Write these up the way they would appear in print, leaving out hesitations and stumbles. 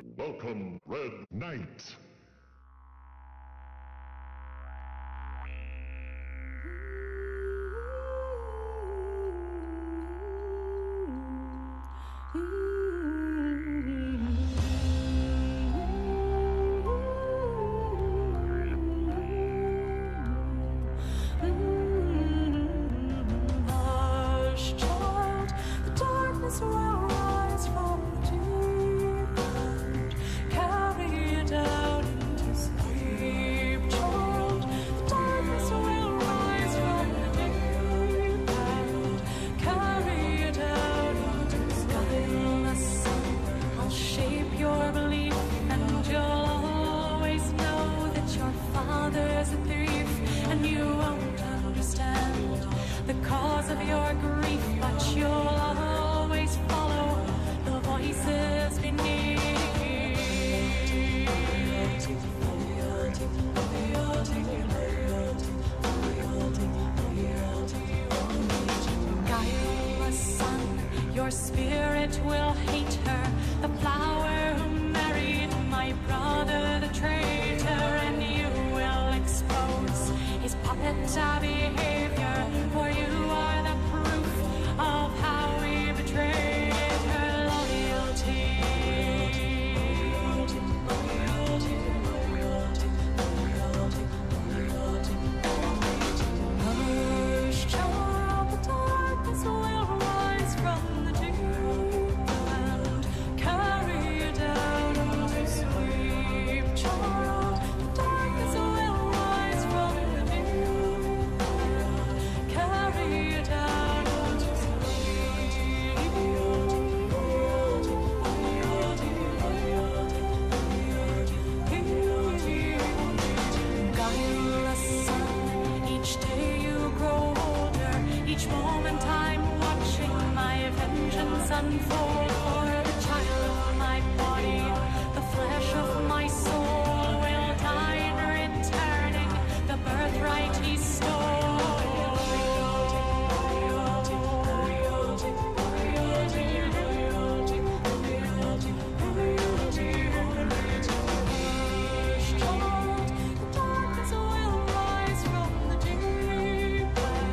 Welcome, Red Knight. Your spirit will hate her, the flower who married my brother, the traitor, and you will expose his puppet behavior, for you are the proof of how we betrayed her loyalty. Hush, child, the darkness will rise from the deep and carry you down to sleep, child. The darkness will rise from the deep and carry you down to sleep. Guileless son, each day you grow older, each moment I'm watching my vengeance unfold. For the child of my body, the flesh of my soul will die in returning the birthright he stole. The darkness will rise from the deep and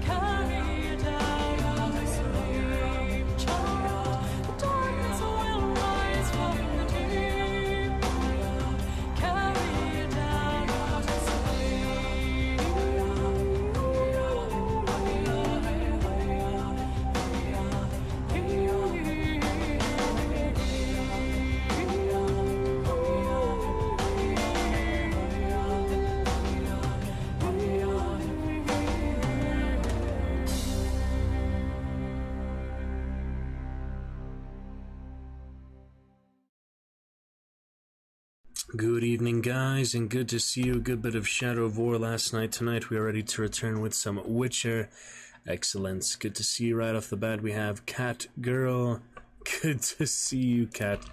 carry you down to sleep, child. The darkness will rise from the deep and carry you down to Good evening, guys, and good to see you. A good bit of Shadow of War last night. Tonight we are ready to return with some Witcher excellence. Good to see you right off the bat. We have Cat Girl. Good to see you, Cat.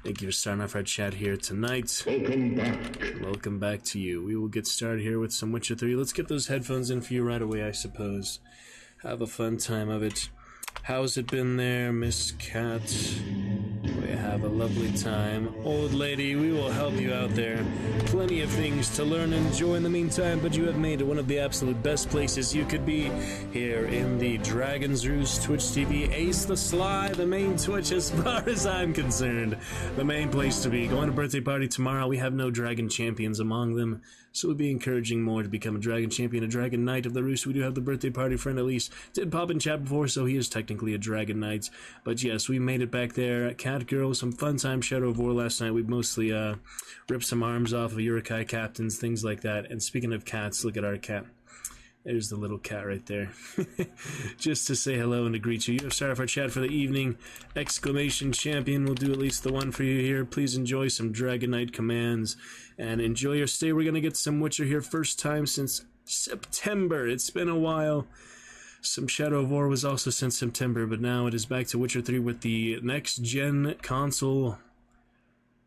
Thank you for starting off our chat here tonight. Welcome back. Welcome back to you. We will get started here with some Witcher 3. Let's get those headphones in for you right away, I suppose. Have a fun time of it. How's it been there, Miss Cat? We have a lovely time. Old lady, we will help you out there. Plenty of things to learn and enjoy in the meantime, but you have made it one of the absolute best places you could be here in the Dragon's Roost Twitch TV. Ace the Sly, the main Twitch as far as I'm concerned. The main place to be. Going to birthday party tomorrow. We have no dragon champions among them, so we'll be encouraging more to become a dragon champion, a dragon knight of the Roost. We do have the birthday party friend Elise. Did pop in chat before, so he is technically a dragon knight. But yes, we made it back there. Cat Girl, some fun time Shadow of War last night. We mostly ripped some arms off of Urukai captains, things like that. And speaking of cats, look at our cat. There's the little cat right there. Just to say hello and to greet you. You have started off our chat for the evening. Exclamation champion. We'll do at least the one for you here. Please enjoy some Dragon Knight commands and enjoy your stay. We're going to get some Witcher here. First time since September. It's been a while. Some Shadow of War was also since September, but now it is back to Witcher 3 with the next-gen console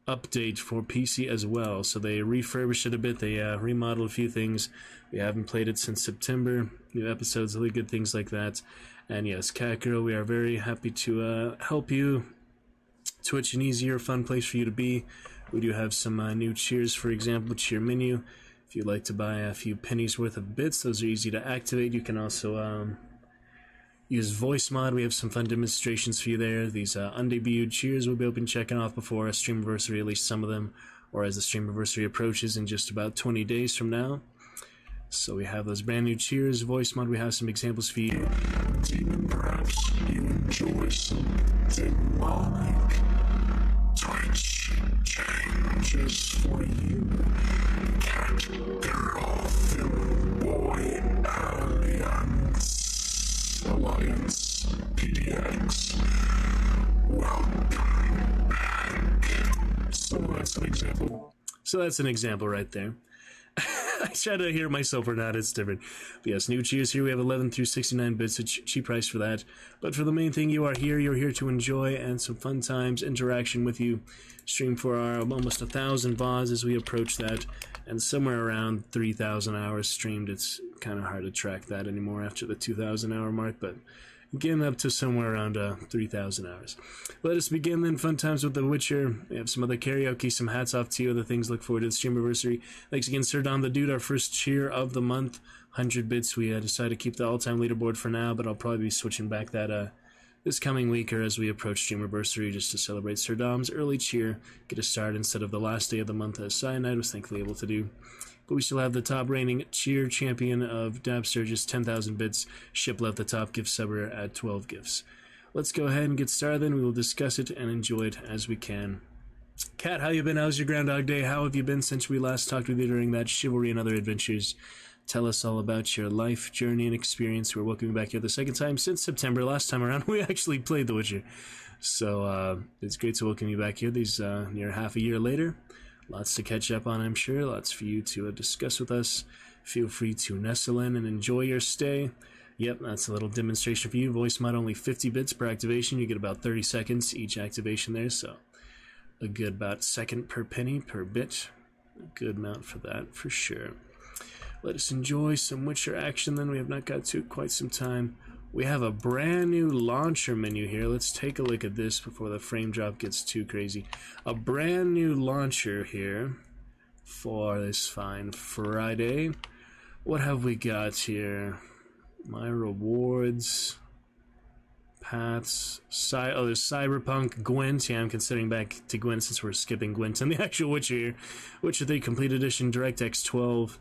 update for PC as well. So they refurbished it a bit, they remodeled a few things. We haven't played it since September. New episodes, really good things like that. And yes, Cat Girl, we are very happy to help you Twitch an easier, fun place for you to be. We do have some new cheers, for example, cheer menu. If you'd like to buy a few pennies worth of bits, those are easy to activate. You can also use voice mod. We have some fun demonstrations for you there. These undebuted cheers will be open checking off before a stream anniversary, at least some of them, or as the stream anniversary approaches in just about 20 days from now. So we have those brand new cheers, voice mod. We have some examples for you. Demon, perhaps you enjoy some demonic Twitch changes for you. Cat, they're often boy Alliance PDX. Welcome back. So that's an example. So that's an example right there. I try to hear myself or not, it's different. But yes, new cheers here. We have 11 through 69 bits, a cheap price for that. But for the main thing, you're here to enjoy and some fun times, interaction with you. Stream for our almost 1,000 VODs as we approach that, and somewhere around 3,000 hours streamed. It's kind of hard to track that anymore after the 2,000 hour mark, but getting up to somewhere around 3,000 hours. Let us begin then. Fun times with The Witcher. We have some other karaoke, some hats off to you, other things. Look forward to the stream anniversary. Thanks again, Sir Don the Dude, our first cheer of the month. 100 bits. We decided to keep the all-time leaderboard for now, but I'll probably be switching back that this coming week or as we approach stream anniversary just to celebrate Sir Dom's early cheer. Get a start instead of the last day of the month as Cyanide was thankfully able to do. But we still have the top reigning cheer champion of Dab Sturgis, 10,000 bits. Ship left the top gift subber at 12 gifts. Let's go ahead and get started then. We will discuss it and enjoy it as we can. Kat, how you been? How's your Groundhog Day? How have you been since we last talked with you during that Chivalry and Other Adventures? Tell us all about your life, journey, and experience. We're welcoming you back here the second time since September. Last time around, we actually played The Witcher. So it's great to welcome you back here these near half a year later. Lots to catch up on, I'm sure. Lots for you to discuss with us. Feel free to nestle in and enjoy your stay. Yep, that's a little demonstration for you. Voice mod only 50 bits per activation. You get about 30 seconds each activation there, so a good about second per penny per bit. A good amount for that, for sure. Let us enjoy some Witcher action then. We have not got to quite some time. We have a brand new launcher menu here. Let's take a look at this before the frame drop gets too crazy. A brand new launcher here for this fine Friday. What have we got here? My rewards. Paths. There's Cyberpunk. Gwent. Yeah, I'm considering back to Gwent since we're skipping Gwent and the actual Witcher here. Witcher 3 Complete Edition DirectX 12.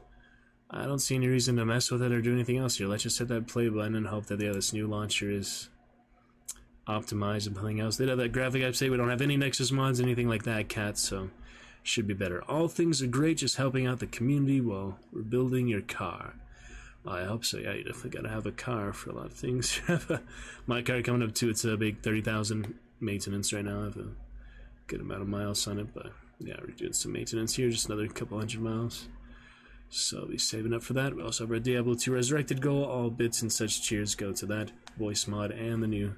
I don't see any reason to mess with it or do anything else here. Let's just hit that play button and hope that this new launcher is optimized and nothing else. They have that graphic update. We don't have any Nexus mods, anything like that, Cat, so should be better. All things are great, just helping out the community while rebuilding your car. Well, I hope so. Yeah, you definitely got to have a car for a lot of things. My car coming up too. It's a big 30,000 maintenance right now. I have a good amount of miles on it, but yeah, we're doing some maintenance here. Just another couple hundred miles. So I'll be saving up for that. We also have our Diablo 2 Resurrected goal. All bits and such cheers go to that voice mod and the new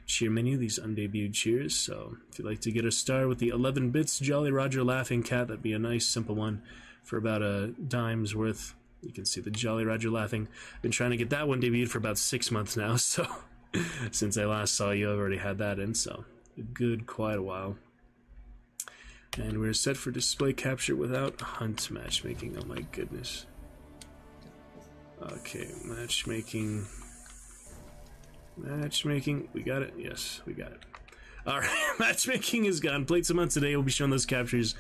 cheer menu, these undebuted cheers. So if you'd like to get a star with the 11 bits, Jolly Roger Laughing Cat, that'd be a nice simple one for about a dime's worth. You can see the Jolly Roger Laughing. Been trying to get that one debuted for about 6 months now, so since I last saw you, I've already had that in, so quite a while. And we're set for display capture without hunt matchmaking. Oh my goodness. Okay, matchmaking. Matchmaking. We got it? Yes, we got it. Alright, matchmaking is gone. Played some months today. We'll be showing those captures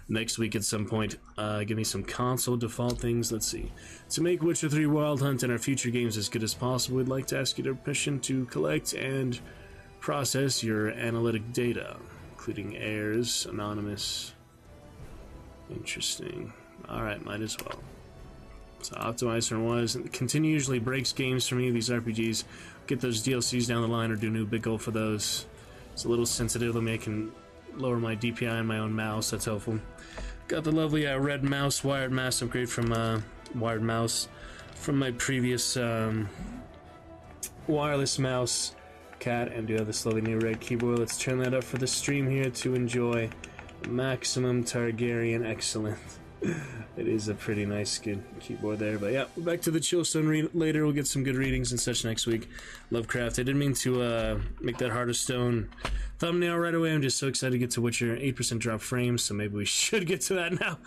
next week at some point. Give me some console default things. Let's see. To make Witcher 3 Wild Hunt and our future games as good as possible, we'd like to ask you permission to collect and process your analytic data, including heirs, anonymous. Interesting. Alright, might as well. So optimize for was and continue usually breaks games for me, these RPGs. Get those DLCs down the line or do new big goal for those. It's a little sensitive. Let me I can lower my DPI on my own mouse. That's helpful. Got the lovely red mouse, wired mouse upgrade from wired mouse from my previous wireless mouse. Cat, and do have this lovely new red keyboard. Let's turn that up for the stream here to enjoy maximum Targaryen excellence. It is a pretty nice, good keyboard there. But yeah, we're back to the Chillstone later. We'll get some good readings and such next week. Lovecraft. I didn't mean to make that Heart of Stone thumbnail right away. I'm just so excited to get to Witcher. 8% drop frames, so maybe we should get to that now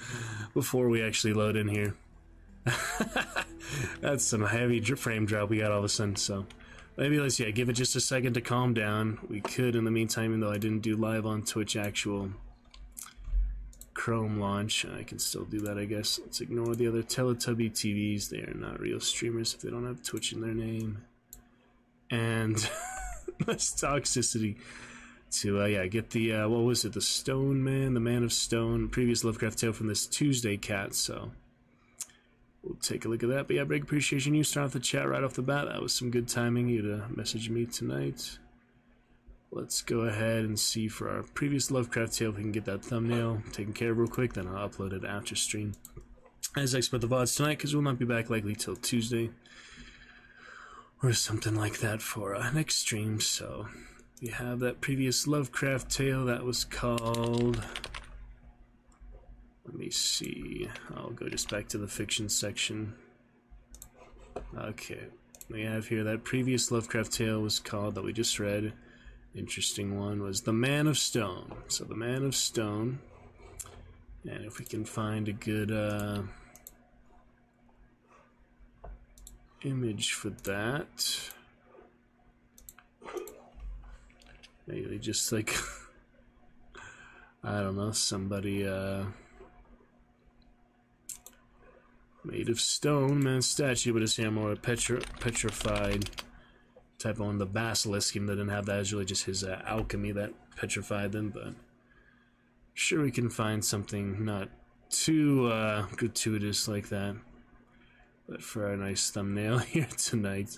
before we actually load in here. That's some heavy frame drop we got all of a sudden, so maybe let's give it just a second to calm down. We could in the meantime, even though I didn't do live on Twitch actual Chrome launch, I can still do that, I guess. Let's ignore the other Teletubby TVs. They are not real streamers if they don't have Twitch in their name. And less toxicity to get the what was it, the Stone Man, the Man of Stone, previous Lovecraft tale from this Tuesday, Cat. So we'll take a look at that. But yeah, big appreciation you start off the chat right off the bat. That was some good timing, you to message me tonight. Let's go ahead and see for our previous Lovecraft tale if we can get that thumbnail taken care of real quick, then I'll upload it after stream as I expect the VODs tonight, because we'll not be back likely till Tuesday or something like that for next stream. So we have that previous Lovecraft tale that was called, let me see, I'll go just back to the fiction section. Okay, we have here that previous Lovecraft tale was called, that we just read, interesting one, was The Man of Stone. So The Man of Stone, and if we can find a good image for that, maybe just like I don't know, somebody made of stone, man, statue, but it's more petrified type on the basilisk. Even though they didn't have that, it's really just his alchemy that petrified them. But sure, we can find something not too gratuitous like that. But for our nice thumbnail here tonight,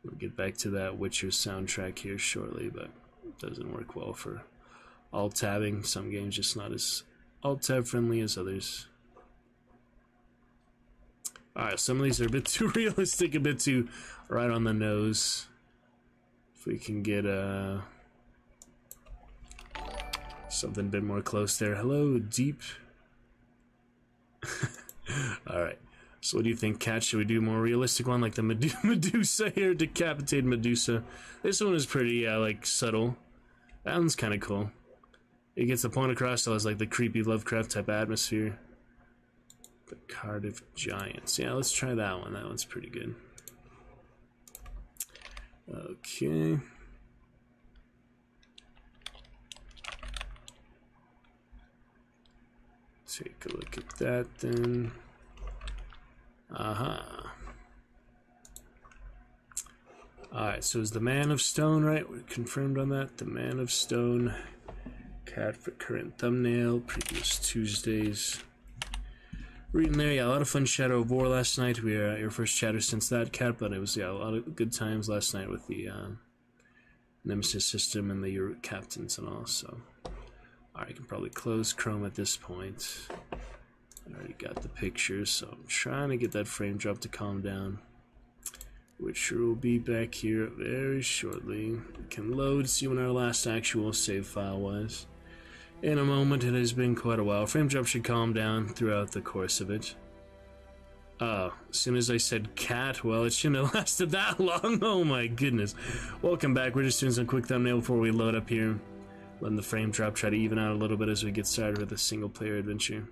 we'll get back to that Witcher soundtrack here shortly, but it doesn't work well for alt-tabbing. Some games just not as alt-tab friendly as others. Alright, some of these are a bit too realistic, a bit too right on the nose. If we can get something a bit more close there. Hello, Deep. Alright, so what do you think, Kat? Should we do a more realistic one, like the Medusa here, decapitated Medusa? This one is pretty, like, subtle. That one's kind of cool. It gets the point across, so it's like the creepy Lovecraft type atmosphere. The Cardiff Giants. Yeah, let's try that one. That one's pretty good. Okay. Take a look at that then. Aha. Alright, so is the Man of Stone, right? We're confirmed on that. The Man of Stone. Cat for current thumbnail. Previous Tuesdays. Reading there, yeah, a lot of fun Shadow of War last night. We are your first chatter since that, Cat, but it was, yeah, a lot of good times last night with the Nemesis system and the Eureka captains and all, so. Alright, I can probably close Chrome at this point. I already got the pictures, so I'm trying to get that frame drop to calm down. Witcher will be back here very shortly. We can load, see when our last actual save file was. In a moment. It has been quite a while. Frame drop should calm down throughout the course of it. As soon as I said cat, well, it shouldn't have lasted that long. Oh my goodness. Welcome back. We're just doing some quick thumbnail before we load up here. Letting the frame drop try to even out a little bit as we get started with the single player adventure.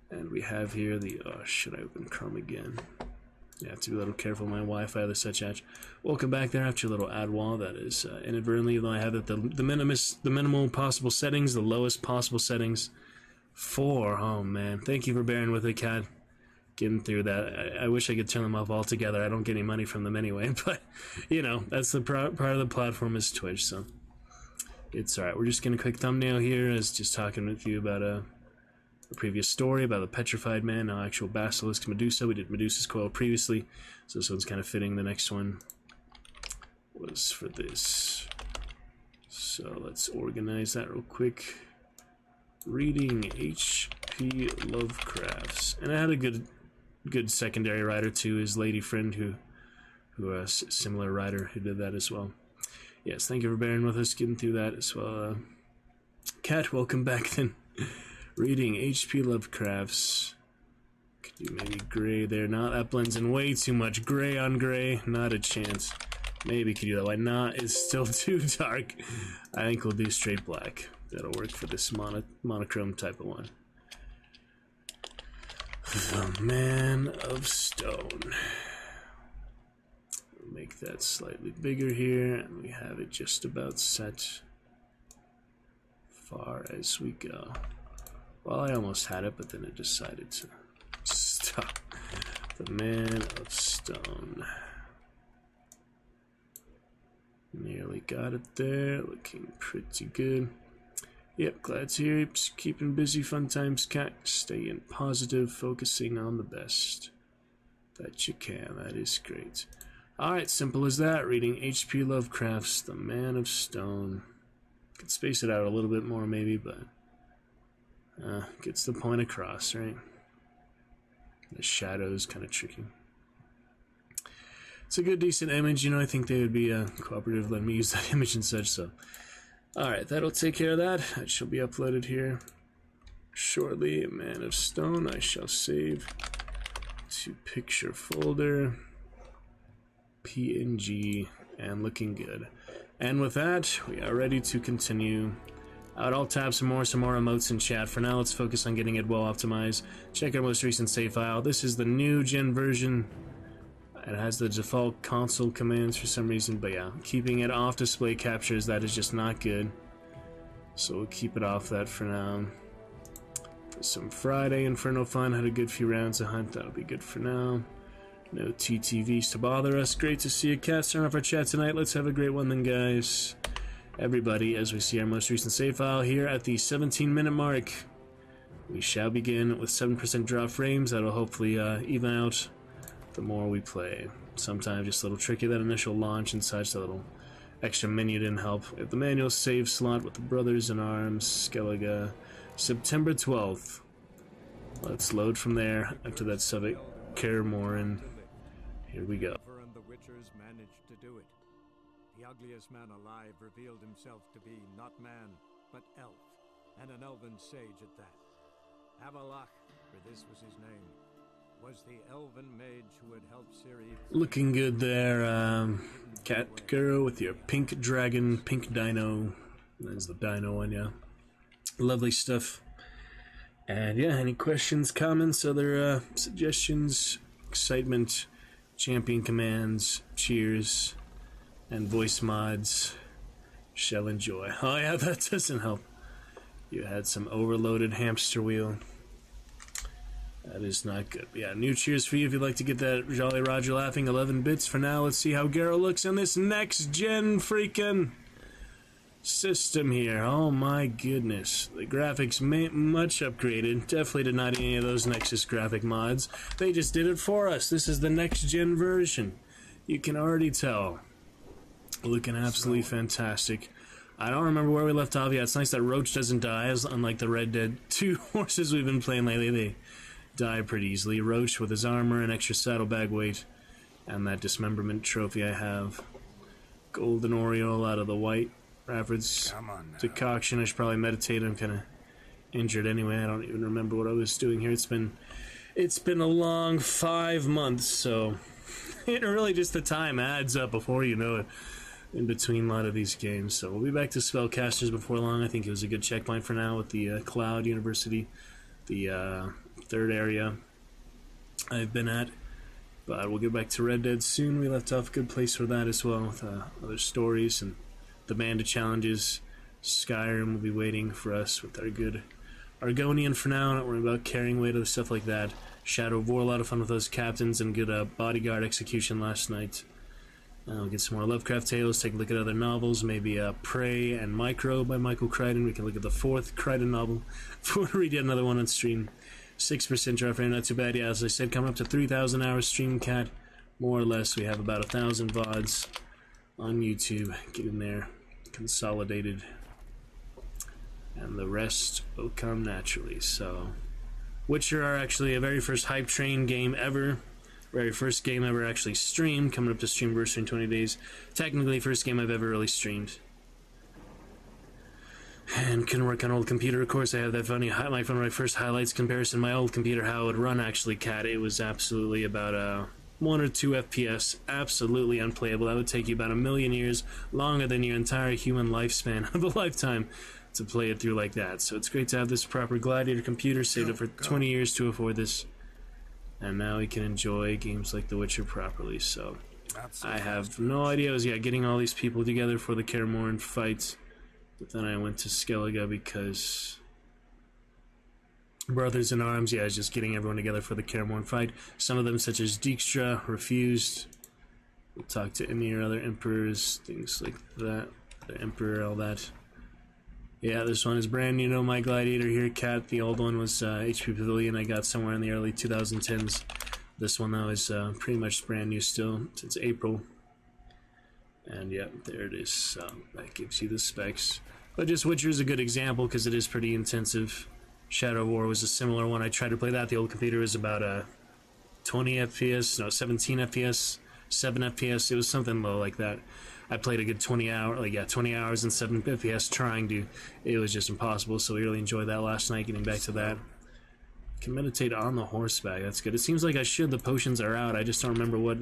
And we have here the, oh, should I open Chrome again? You have to be a little careful with my Wi-Fi, the such edge. Welcome back there after a little ad wall. That is inadvertently, though I have it the minimal possible settings, the lowest possible settings. 4. Oh man, thank you for bearing with it, Cat. Getting through that. I wish I could turn them off altogether. I don't get any money from them anyway, but you know, that's the part of the platform is Twitch, so it's alright. We're just gonna quick thumbnail here as just talking with you about a previous story about the petrified man, now actual basilisk Medusa. We did Medusa's coil previously, so this one's kind of fitting. The next one was for this. So let's organize that real quick. Reading H.P. Lovecraft's, and I had a good secondary writer too, his lady friend who a similar writer who did that as well. Yes, thank you for bearing with us, getting through that as well. Kat, welcome back then. Reading H.P. Lovecraft's. Could you maybe gray there? No, that blends in way too much. Gray on gray, not a chance. Maybe could do that. Why not? It's still too dark. I think we'll do straight black. That'll work for this monochrome type of one. The Man of Stone. We'll make that slightly bigger here, and we have it just about set. Far as we go. Well, I almost had it, but then it decided to stop. The Man of Stone. Nearly got it there. Looking pretty good. Yep, glad to hear you. Keeping busy, fun times, cat. Staying positive, focusing on the best that you can. That is great. Alright, simple as that. Reading H.P. Lovecraft's The Man of Stone. Could space it out a little bit more maybe, but gets the point across, right? The shadow's kind of tricky. It's a good, decent image. You know, I think they would be cooperative, letting me use that image and such, so. Alright, that'll take care of that. That shall be uploaded here shortly. Man of Stone, I shall save to picture folder. PNG, and looking good. And with that, we are ready to continue. I'll tap some more emotes in chat. For now, let's focus on getting it well optimized. Check our most recent save file. This is the new gen version. It has the default console commands for some reason, but yeah, keeping it off display captures, that is just not good. So we'll keep it off that for now. For some Friday Inferno fun, had a good few rounds to hunt, that'll be good for now. No TTVs to bother us. Great to see you, Cat. Starting off our chat tonight. Let's have a great one then, guys. Everybody, as we see our most recent save file here at the 17-minute mark, we shall begin with 7% draw frames. That'll hopefully even out the more we play. Sometimes just a little tricky, that initial launch and such, that little extra menu didn't help. We have the manual save slot with the Brothers in Arms, Skellige, September 12th. Let's load from there up to that Subic Caremoran. Here we go. And the Witchers managed to do it. The ugliest man alive revealed himself to be not man, but elf, and an elven sage at that. Avalach, for this was his name, was the elven mage who had helped Ciri. Looking good there, Cat Girl with your pink dragon, pink dino. That's the dino one, yeah. Lovely stuff. And yeah, any questions, comments, other suggestions, excitement, champion commands, cheers, and voice mods, shall enjoy. Oh yeah, that doesn't help. You had some overloaded hamster wheel. That is not good. But yeah, new cheers for you if you'd like to get that Jolly Roger laughing. 11 bits for now. Let's see how Garrow looks on this next gen freaking system here. Oh my goodness. The graphics much upgraded. Definitely did not need any of those Nexus graphic mods. They just did it for us. This is the next gen version. You can already tell. Looking absolutely fantastic. I don't remember where we left off yet. It's nice that Roach doesn't die, as unlike the Red Dead 2 horses we've been playing lately. They die pretty easily. Roach with his armor and extra saddlebag weight, and that dismemberment trophy I have. Golden Oriole out of the white Rafford's decoction. I should probably meditate. I'm kind of injured anyway. I don't even remember what I was doing here. It's been a long 5 months, so it really just the time adds up before you know it. In between a lot of these games, so we'll be back to Spellcasters before long. I think it was a good checkpoint for now with the Cloud University, the third area I've been at. But we'll get back to Red Dead soon. We left off a good place for that as well, with other stories and the Band of Challenges. Skyrim will be waiting for us with our good Argonian for now. Not worrying about carrying weight or stuff like that. Shadow of War, a lot of fun with those captains and good bodyguard execution last night. We'll get some more Lovecraft tales, take a look at other novels, maybe Prey and Micro by Michael Crichton. We can look at the 4th Crichton novel before we read yet another one on stream. 6% draw frame, not too bad. Yeah, as I said, coming up to 3,000 hours stream, Cat. More or less, we have about 1,000 VODs on YouTube. Get in there, consolidated. And the rest will come naturally. So, Witcher are actually a very first Hype Train game ever. Very first game ever actually streamed, coming up to Streamversary in 20 days. Technically, first game I've ever really streamed. And can work on old computer. Of course, I have that funny my first highlights comparison. My old computer, how it would run actually, cat. It was absolutely about 1 or 2 FPS, absolutely unplayable. That would take you about 1,000,000 years, longer than your entire human lifespan of a lifetime, to play it through like that. So it's great to have this proper Gladiator computer, saved it for 20 years to afford this, and now we can enjoy games like The Witcher properly. So I have no idea. I was getting all these people together for the Kaer Morhen fight. But then I went to Skellige because Brothers in Arms, is just getting everyone together for the Kaer Morhen fight. Some of them, such as Dijkstra, refused. We'll talk to any or other emperors, things like that. The emperor, all that. Yeah, this one is brand new. My Gladiator here, cat. The old one was HP Pavilion. I got somewhere in the early 2010s. This one, though, is pretty much brand new still, since April. And yeah, there it is. So that gives you the specs. But just Witcher is a good example because it is pretty intensive. Shadow of War was a similar one. I tried to play that. The old computer was about 20 FPS, no, 17 FPS, 7 FPS. It was something low like that. I played a good 20 hours and 7 FPS trying to. It was just impossible. So we really enjoyed that last night. Getting back to that. I can meditate on the horseback. That's good. It seems like I should. The potions are out. I just don't remember what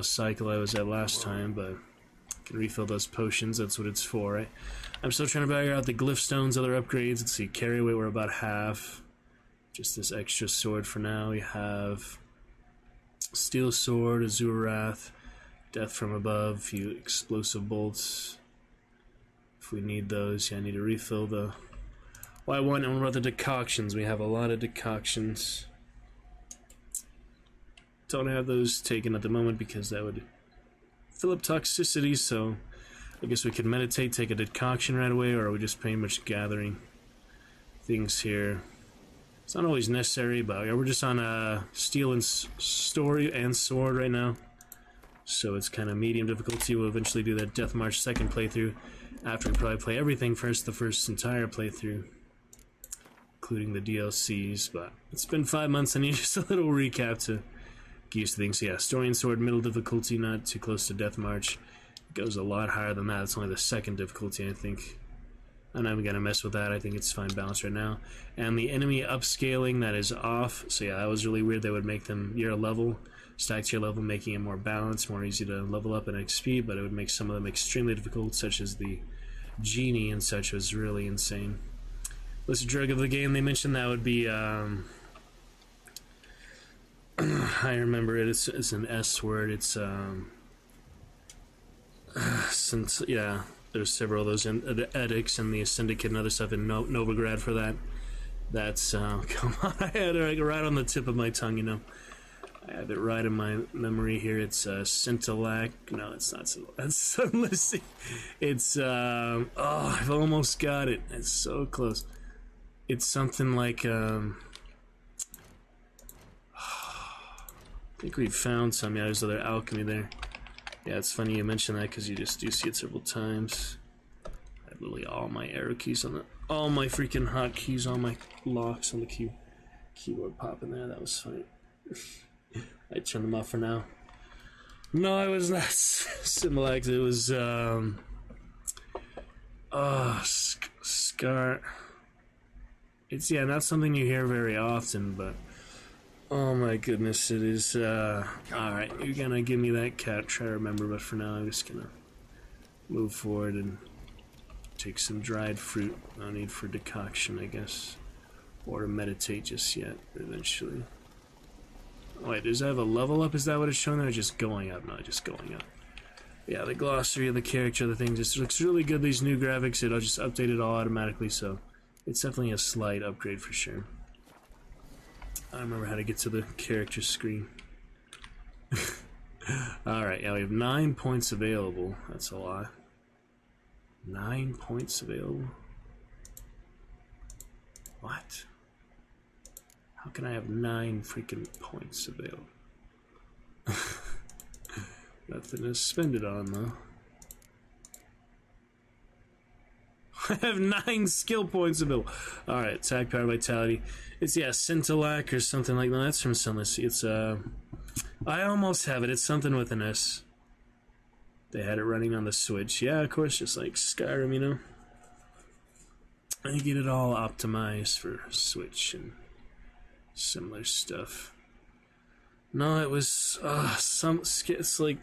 cycle I was at last time, but I can refill those potions. That's what it's for, right? I'm still trying to figure out the glyph stones, other upgrades. Let's see, carry weight, we're about half. Just this extra sword for now. We have steel sword, Azure Wrath, death from above, a few explosive bolts. If we need those, I need to refill the... Well, what about the decoctions? We have a lot of decoctions. Don't have those taken at the moment because that would fill up toxicity, so I guess we could meditate, take a decoction right away, or are we just pretty much gathering things here? It's not always necessary, but we're just on steel and story and sword right now, so it's kind of medium difficulty. We'll eventually do that Death March second playthrough after we probably play everything first, the first entire playthrough, including the DLCs. But it's been 5 months. I need just a little recap to used to things. So yeah, story and sword, middle difficulty, not too close to Death March. It goes a lot higher than that. It's only the second difficulty, I think. I'm not even gonna mess with that. I think it's fine balance right now. And the enemy upscaling, that is off. So yeah, that was really weird. They would make them your level, stack to your level, making it more balanced, more easy to level up in XP, but it would make some of them extremely difficult, such as the genie and such. Was really insane. What's the drug of the game? They mentioned that would be I remember it. It's an S word. It's since there's several of those the edicts and the syndicate and other stuff in Novigrad for that. That's come on, I had it right on the tip of my tongue. I have it right in my memory here. It's Scintillac. No, it's not. That's Sunless. It's I've almost got it. It's so close. It's something like I think we found some. Yeah, there's other alchemy there. Yeah, it's funny you mention that because you just do see it several times. I have literally all my arrow keys on all my freaking hotkeys, all my locks on the keyboard popping there. That was funny. I turned them off for now. No, it was not Similax. It was Scar. It's not something you hear very often, but oh my goodness, it is. Alright, you're gonna give me that cat, try to remember, but for now I'm just gonna move forward and take some dried fruit. No need for decoction, I guess, or to meditate just yet, eventually. Oh, wait, does that have a level up? Is that what it's showing there, or just going up? No, just going up. Yeah, the glossary of the character, the thing just looks really good. These new graphics, it'll just update it all automatically, so it's definitely a slight upgrade for sure. I remember how to get to the character screen. Alright, yeah, we have 9 points available. That's a lot. 9 points available? What? How can I have 9 freaking points available? Nothing to spend it on, though. I have 9 skill points available. Alright, attack, power, vitality. It's, Scintillac or something like that. That's from Sunless. It's, I almost have it. It's something with an S. They had it running on the Switch. Yeah, of course, just like Skyrim, I get it all optimized for Switch and similar stuff. No, it was it's like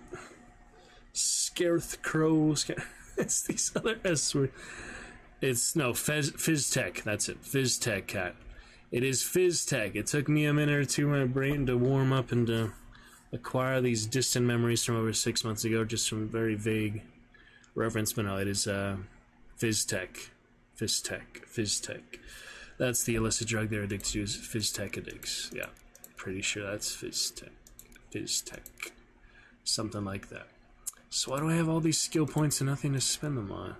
Scarecrow. It's these other S words. It's no Fizztech. That's it. Fizztech cat. It is Fizztech. It took me a minute or two, my brain to warm up and to acquire these distant memories from over 6 months ago, just from very vague reference. But no, it is Fizztech. Fizztech. That's the illicit drug they're addicted to. Is Fizztech addicts? Yeah, pretty sure that's Fizztech. Something like that. So why do I have all these skill points and nothing to spend them on?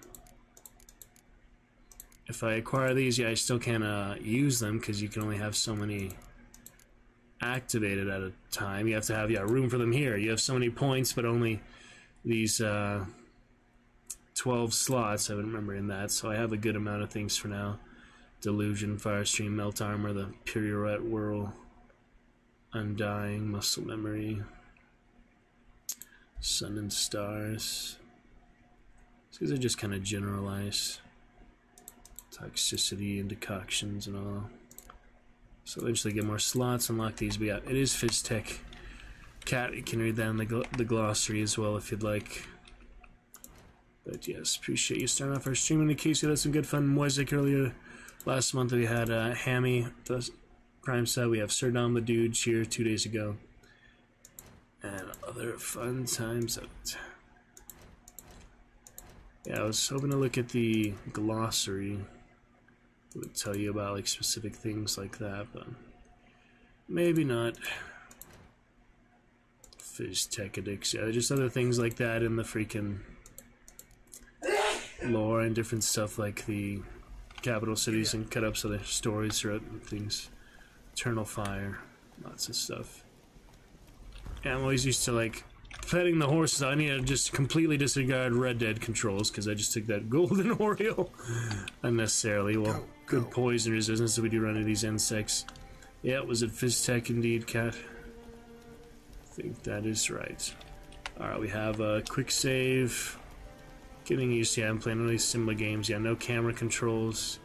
If I acquire these, yeah, I still can't use them because you can only have so many activated at a time. You have to have room for them here. You have so many points, but only these 12 slots. I've been remembering that, so I have a good amount of things for now. Delusion, Firestream, Melt Armor, the Pirouette Whirl, Undying, Muscle Memory, Sun and Stars. These are just kind of generalized. Toxicity and decoctions and all. So eventually get more slots, unlock these. But yeah, it is Fizztech. Cat, you can read that in the glossary as well if you'd like. But yes, appreciate you starting off our stream. In case you had some good fun music earlier. Last month we had Hammy, the Prime side. We have Sir Dom the Dude here 2 days ago. And other fun times out. Yeah, I was hoping to look at the glossary. It would tell you about like specific things like that, but maybe not. Fizztech addicts, yeah, just other things like that in the freaking lore and different stuff like the capital cities and cut ups of the stories throughout things. Eternal Fire, lots of stuff. Yeah, I'm always used to like petting the horses. I need to just completely disregard Red Dead controls because I just took that golden Oreo unnecessarily. Well, good poison resistance that we do run into these insects. Yeah, was it Fizztech indeed, cat? I think that is right. Alright, we have a quick save. Getting used to, I'm playing one of these similar games. Yeah, no camera controls.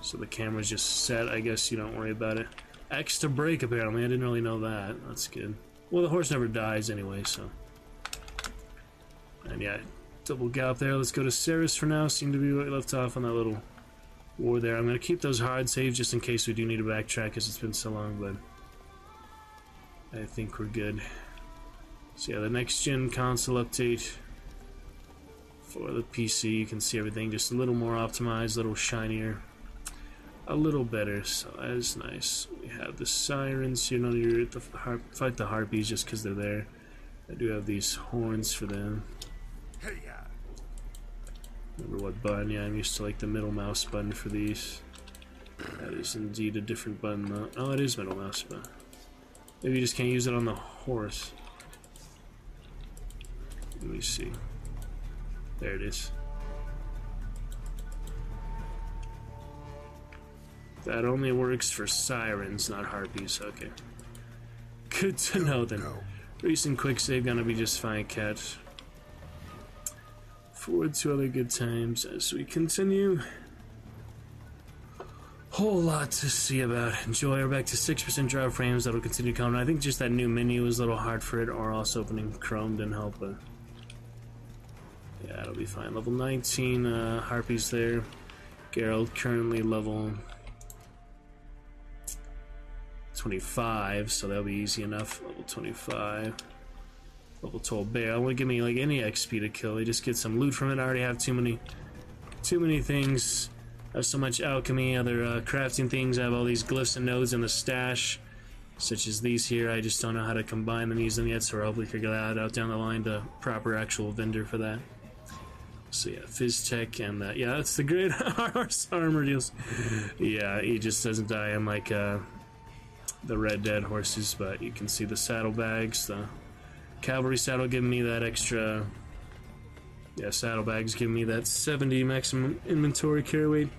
So the camera's just set. I guess you don't worry about it. X to brake, apparently. I didn't really know that. That's good. Well, the horse never dies anyway, so. And yeah, double gallop there. Let's go to Ceres for now. Seem to be what we left off on that little war there. I'm going to keep those hard saves just in case we do need to backtrack because it's been so long, but I think we're good. So yeah, the next gen console update for the PC, you can see everything just a little more optimized, a little shinier, a little better, so that is nice. We have the sirens, you know, you're at the fight the harpies just because they're there. I do have these horns for them. Remember what button? Yeah, I'm used to like the middle mouse button for these. That is indeed a different button though. Oh, it is middle mouse, but maybe you just can't use it on the horse. Let me see. There it is. That only works for sirens, not harpies. Okay. Good to know then. Recent quick save gonna be just fine, cat. Forward to other good times as we continue. Whole lot to see about. Enjoy. We're back to 6% drop frames. That'll continue coming. I think just that new menu was a little hard for it, or also opening Chrome didn't help, but yeah, it'll be fine. Level 19 harpies there. Geralt currently level 25, so that'll be easy enough. Level 25. Level 12 bear. I want to give me like any XP to kill. I just get some loot from it. I already have too many things. I have so much alchemy, other crafting things. I have all these glyphs and nodes in the stash, such as these here. I just don't know how to combine them, use them yet, so we'll hopefully figure that out down the line. The proper actual vendor for that. So yeah, Fizztech and that. Yeah, that's the great horse armor deals. Yeah, he just doesn't die unlike the Red Dead horses, but you can see the saddlebags. The cavalry saddle giving me that extra. Yeah, saddlebags giving me that 70 maximum inventory carry weight.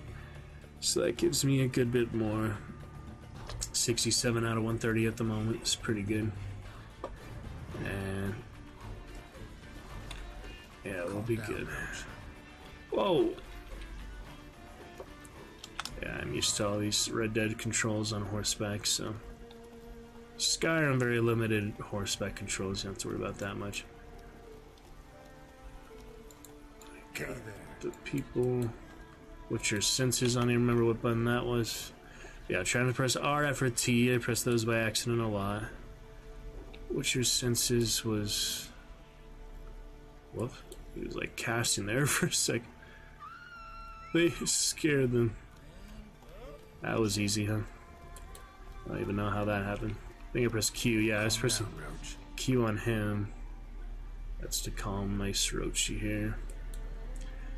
So that gives me a good bit more. 67 out of 130 at the moment. It's pretty good. And yeah, we'll be good. Whoa! used to all these Red Dead controls on horseback, so Skyrim very limited horseback controls. You don't have to worry about that much. Okay there. The people. What's your sensors on here? Remember what button that was? Yeah, trying to press R, F, or T. I pressed those by accident a lot. What's your senses was. Whoop. He was like casting there for a second. They scared them. That was easy, huh? I don't even know how that happened. I think I pressed Q. Yeah, I was pressing Q on him. That's to calm nice Roachy here.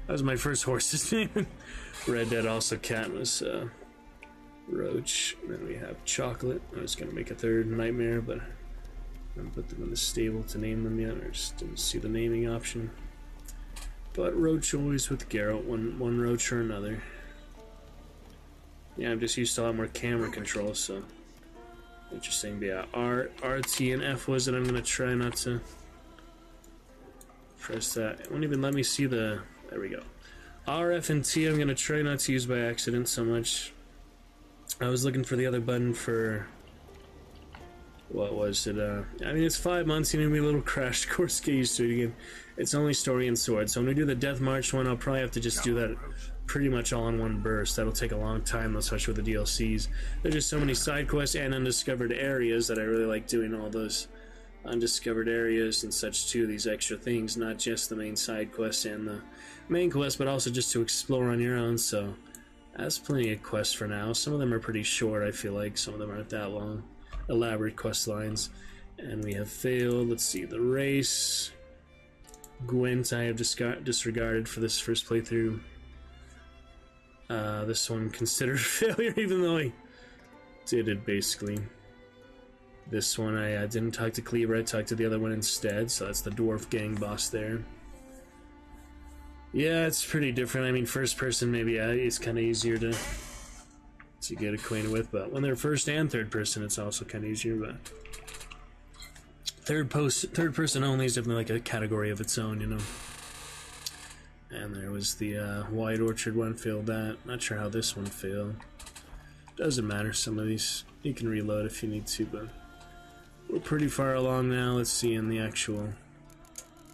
That was my first horse's name. Red Dead also cat was Roach. And then we have Chocolate. I was gonna make a third Nightmare, but I haven't put them in the stable to name them yet. I just didn't see the naming option. But Roach always with Garrett, one Roach or another. Yeah, I'm just used to a lot more camera control, so interesting. But yeah, R, T, and F was it. I'm gonna try not to press that. It won't even let me see the. There we go. R, F, and T. I'm gonna try not to use by accident so much. I was looking for the other button for. What was it? I mean, it's 5 months. You need me a little crash course. Get used to it again. It's only story and sword. So when we do the Death March one, I'll probably have to just do that pretty much all in one burst. That'll take a long time, especially with the DLCs. There's just so many side quests and undiscovered areas that I really like doing all those undiscovered areas and such too. These extra things, not just the main side quests and the main quest, but also just to explore on your own. So that's plenty of quests for now. Some of them are pretty short. I feel like some of them aren't that long. Elaborate quest lines. And we have failed. Let's see, the race. Gwent I have disregarded for this first playthrough. This one considered failure, even though I did it basically. This one I didn't talk to Cleaver, I talked to the other one instead, so that's the dwarf gang boss there. Yeah, it's pretty different. I mean, first person maybe it's kind of easier to get acquainted with, but when they're first and third person, it's also kind of easier. But third person only is definitely like a category of its own, you know. And there was the White Orchard one, failed that. Not sure how this one failed. Doesn't matter. Some of these you can reload if you need to, but we're pretty far along now. Let's see in the actual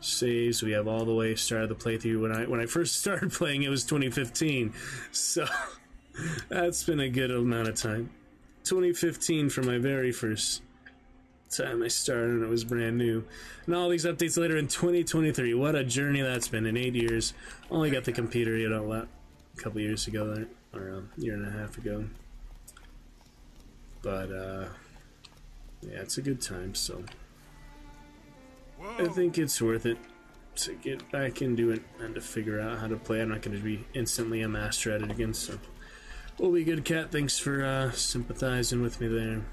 saves. We have all the way started the playthrough. When I first started playing, it was 2015, so. That's been a good amount of time. 2015 for my very first time I started, and it was brand new. And all these updates later in 2023. What a journey that's been in 8 years. Only got the computer, you know, a couple years ago, or a year and a half ago. But, yeah, it's a good time, so. I think it's worth it to get back into it and to figure out how to play. I'm not going to be instantly a master at it again, so. We'll be good, Cat. Thanks for sympathizing with me there.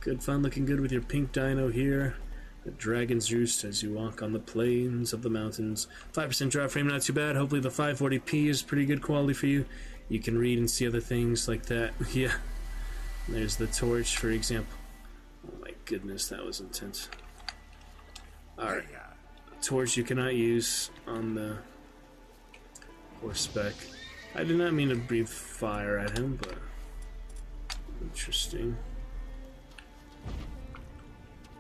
Good fun, looking good with your pink dino here. The Dragon's Roost as you walk on the plains of the mountains. 5% drop frame, not too bad. Hopefully the 540p is pretty good quality for you. You can read and see other things like that. Yeah. There's the torch, for example. Oh my goodness, that was intense. Alright. Torch you cannot use on the horseback. I did not mean to breathe fire at him, but interesting.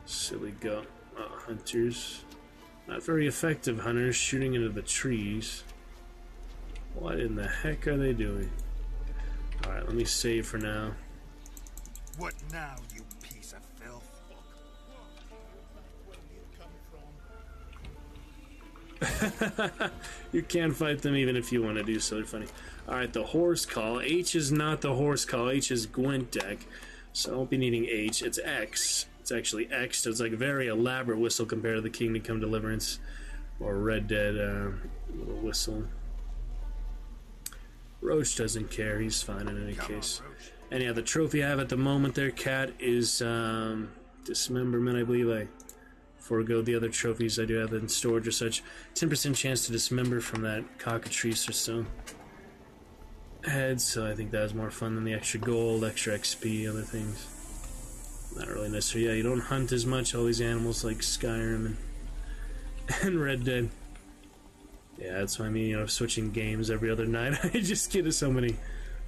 Silly goat hunters. Not very effective hunters shooting into the trees. What in the heck are they doing? Alright, let me save for now. What now, you piece of filth? You can't fight them even if you want to do so. They're funny. Alright, the horse call. H is not the horse call. H is Gwent deck. So I won't be needing H. It's X. It's actually X. So it's like a very elaborate whistle compared to the Kingdom Come Deliverance or Red Dead little whistle. Roach doesn't care. He's fine in any case. And yeah, the trophy I have at the moment there, Cat, is Dismemberment, I believe. I forego the other trophies I do have in storage or such. 10% chance to dismember from that cockatrice or so. Head, so I think that was more fun than the extra gold, extra XP, other things. Not really necessary. Yeah, you don't hunt as much, all these animals like Skyrim and Red Dead. Yeah, that's what I mean, you know, switching games every other night. I just get so many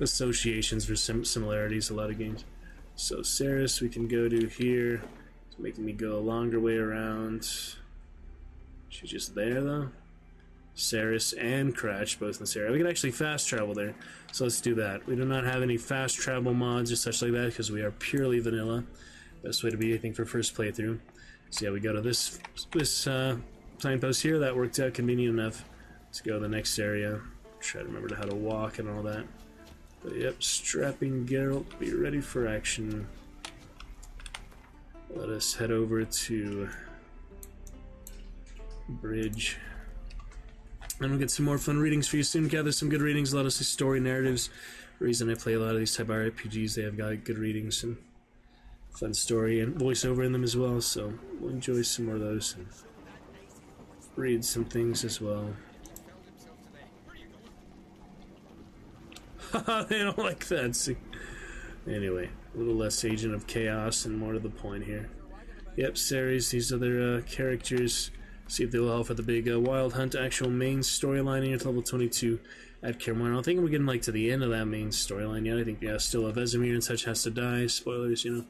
associations for similarities, a lot of games. So Saris we can go to here. It's making me go a longer way around. She's just there though. Saris and Cratch both in this area. We can actually fast travel there, so let's do that. We do not have any fast travel mods or such like that because we are purely vanilla. Best way to be, I think, for first playthrough. So yeah, we go to this signpost here. That worked out convenient enough. Let's go to the next area. Try to remember how to walk and all that. But yep, strapping Geralt, be ready for action. Let us head over to Bridge. And we'll get some more fun readings for you soon. Gather some good readings, a lot of story narratives. The reason I play a lot of these type of RPGs, they have got good readings and fun story and voiceover in them as well, so we'll enjoy some more of those and read some things as well. Haha, they don't like that. See? Anyway, a little less Agent of Chaos and more to the point here. Yep, Ceres, these other characters. See if they will help with the big Wild Hunt actual main storyline here to level 22 at Kaer. I don't think we're getting like to the end of that main storyline yet. I think still Vesemir and such has to die. Spoilers, you know.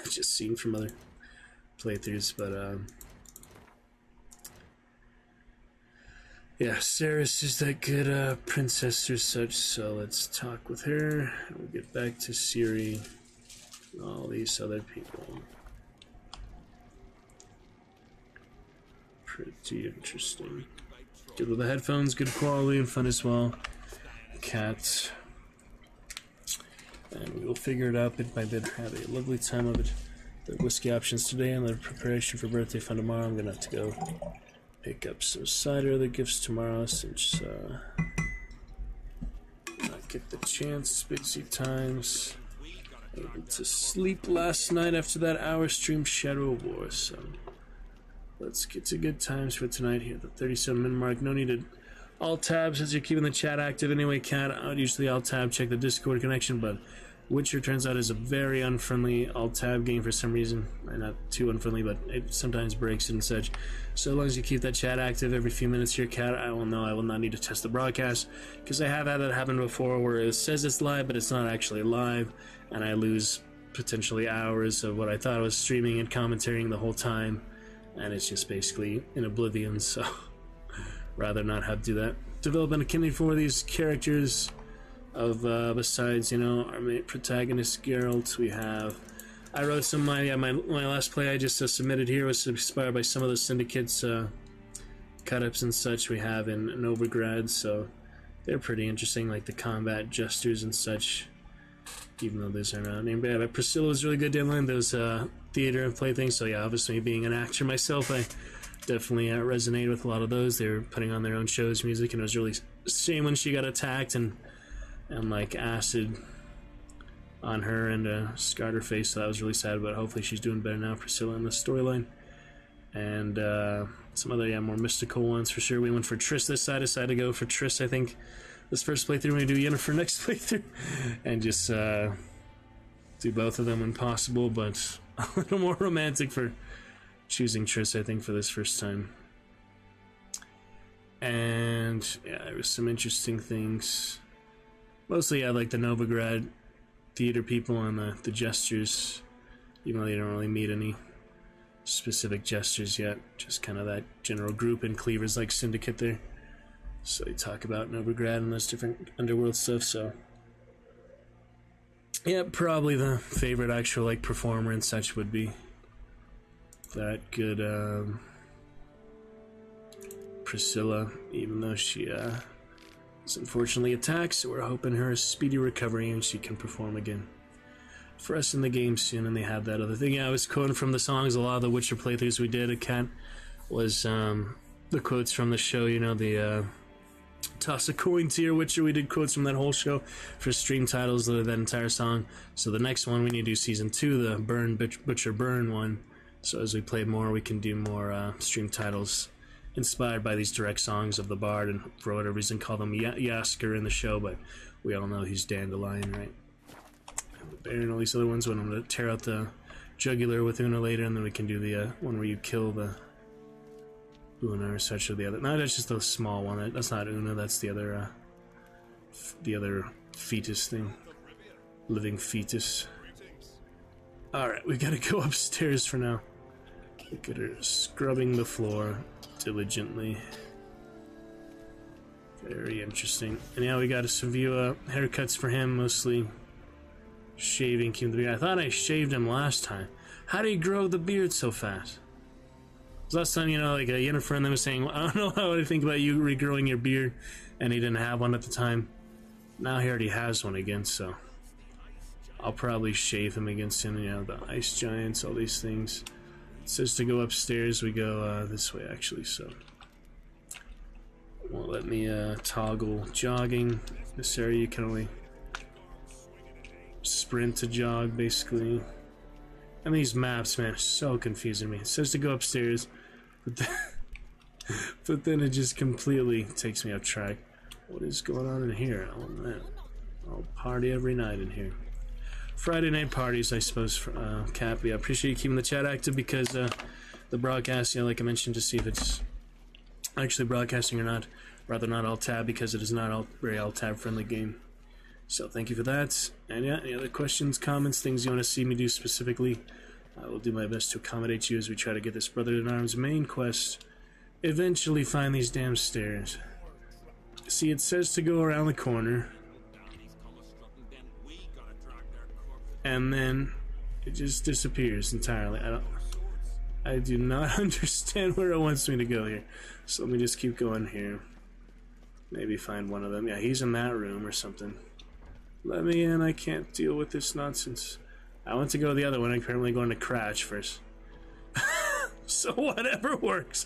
Just seen from other playthroughs, but yeah, Ceres is that good princess or such, so let's talk with her and we'll get back to Ciri and all these other people. Pretty interesting. Good with the headphones, good quality and fun as well. Cat. And we will figure it out bit by bit. Have a lovely time of it. The whiskey options today and the preparation for birthday fun tomorrow. I'm gonna have to go pick up some cider, other gifts tomorrow since not get the chance. Busy times. I went to sleep last night after that hour stream Shadow of War, so let's get to good times for tonight here. The 37-minute mark. No need to alt tab since you're keeping the chat active anyway, Cat. I would usually alt tab, check the Discord connection, but Witcher turns out is a very unfriendly alt tab game for some reason. Not too unfriendly, but it sometimes breaks and such. So as long as you keep that chat active every few minutes here, Cat, I will know I will not need to test the broadcast, because I have had that happen before where it says it's live, but it's not actually live, and I lose potentially hours of what I thought I was streaming and commentating the whole time, and it's just basically in oblivion, so rather not have to do that. Developing a affinity for these characters of besides, you know, our main protagonist Geralt. We have I wrote some my last play I just submitted here was inspired by some of the Syndicate's cut-ups and such we have in Novigrad, so they're pretty interesting, like the combat gestures and such, even though those are not named. But Priscilla was really good deadline, those theater and play things, so yeah, obviously being an actor myself, I definitely resonated with a lot of those. They were putting on their own shows, music, and it was really a shame when she got attacked and like acid on her and scarred her face, so that was really sad, but hopefully she's doing better now, Priscilla, in the storyline. And some other more mystical ones for sure. We went for Triss this side. I decided to go for Triss, I think, this first playthrough. We're going to do Yennefer next playthrough and just do both of them when possible, but a little more romantic for choosing Triss, I think, for this first time. And yeah, there was some interesting things. Mostly, yeah, like the Novigrad theater people and the gestures, even though you don't really meet any specific gestures yet, just kind of that general group and cleavers like Syndicate there. So they talk about Novigrad and those different underworld stuff, so yeah, probably the favorite actual like performer and such would be that good Priscilla, even though she is unfortunately attacked, so we're hoping her a speedy recovery and she can perform again for us in the game soon. And they had that other thing. Yeah, I was quoting from the songs. A lot of the Witcher playthroughs we did, Cat, was the quotes from the show, you know, the toss a coin to your Witcher. We did quotes from that whole show for stream titles of that entire song. So the next one we need to do season 2, the Butcher Burn one. So as we play more, we can do more stream titles inspired by these direct songs of the Bard, and for whatever reason call them Yasker in the show, but we all know he's Dandelion, right? And the Bear and all these other ones. When I'm going to tear out the jugular with Una later, and then we can do the one where you kill the Una or such, or the other. No, that's just the small one. That's not Una. That's the other fetus thing. Living fetus. Alright, we gotta go upstairs for now. Look at her scrubbing the floor diligently. Very interesting. And yeah, we got some view haircuts for him, mostly shaving. I thought I shaved him last time. How do you grow the beard so fast? Last time, you know, like you had a friend that was saying, I don't know how I think about you regrowing your beard, and he didn't have one at the time. Now he already has one again, so I'll probably shave him again soon. You know, the ice giants, all these things. It says to go upstairs. We go this way, actually, so won't let me toggle jogging. This area you can only sprint to jog, basically. And these maps, man, are so confusing me. It says to go upstairs, but then it just completely takes me off track. What is going on in here? Oh man, I'll party every night in here. Friday night parties, I suppose. For Cappy, I appreciate you keeping the chat active because the broadcast, you know, like I mentioned, to see if it's actually broadcasting or not. Rather not alt tab because it is not very alt tab friendly game. So thank you for that. And yeah, any other questions, comments, things you want to see me do specifically? I will do my best to accommodate you as we try to get this Brother-in-Arms main quest. Eventually find these damn stairs. See, it says to go around the corner. And then it just disappears entirely. I do not understand where it wants me to go here. So let me just keep going here. Maybe find one of them. Yeah, he's in that room or something. Let me in, I can't deal with this nonsense. I want to go the other one, I'm currently going to crash first. So whatever works.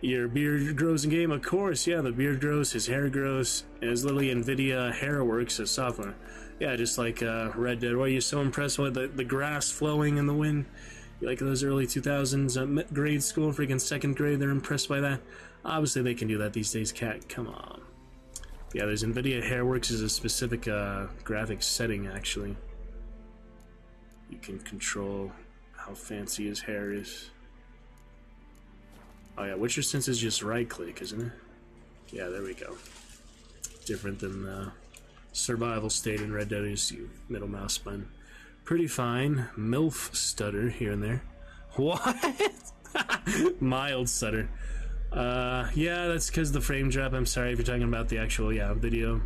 Your beard grows in game, of course, yeah, the beard grows, his hair grows. And it's literally NVIDIA Hairworks as software. Yeah, just like Red Dead. Why are you so impressed with the grass flowing in the wind? Like those early 2000s grade school, freaking second grade, they're impressed by that. Obviously they can do that these days, cat, come on. Yeah, there's NVIDIA Hairworks is a specific graphics setting, actually. You can control how fancy his hair is. Oh yeah, Witcher Sense is just right-click, isn't it? Yeah, there we go. Different than the survival state in Red Dead is you middle mouse button. Pretty fine. MILF stutter here and there. What? Mild stutter. Yeah, that's because the frame drop. I'm sorry if you're talking about the actual, video.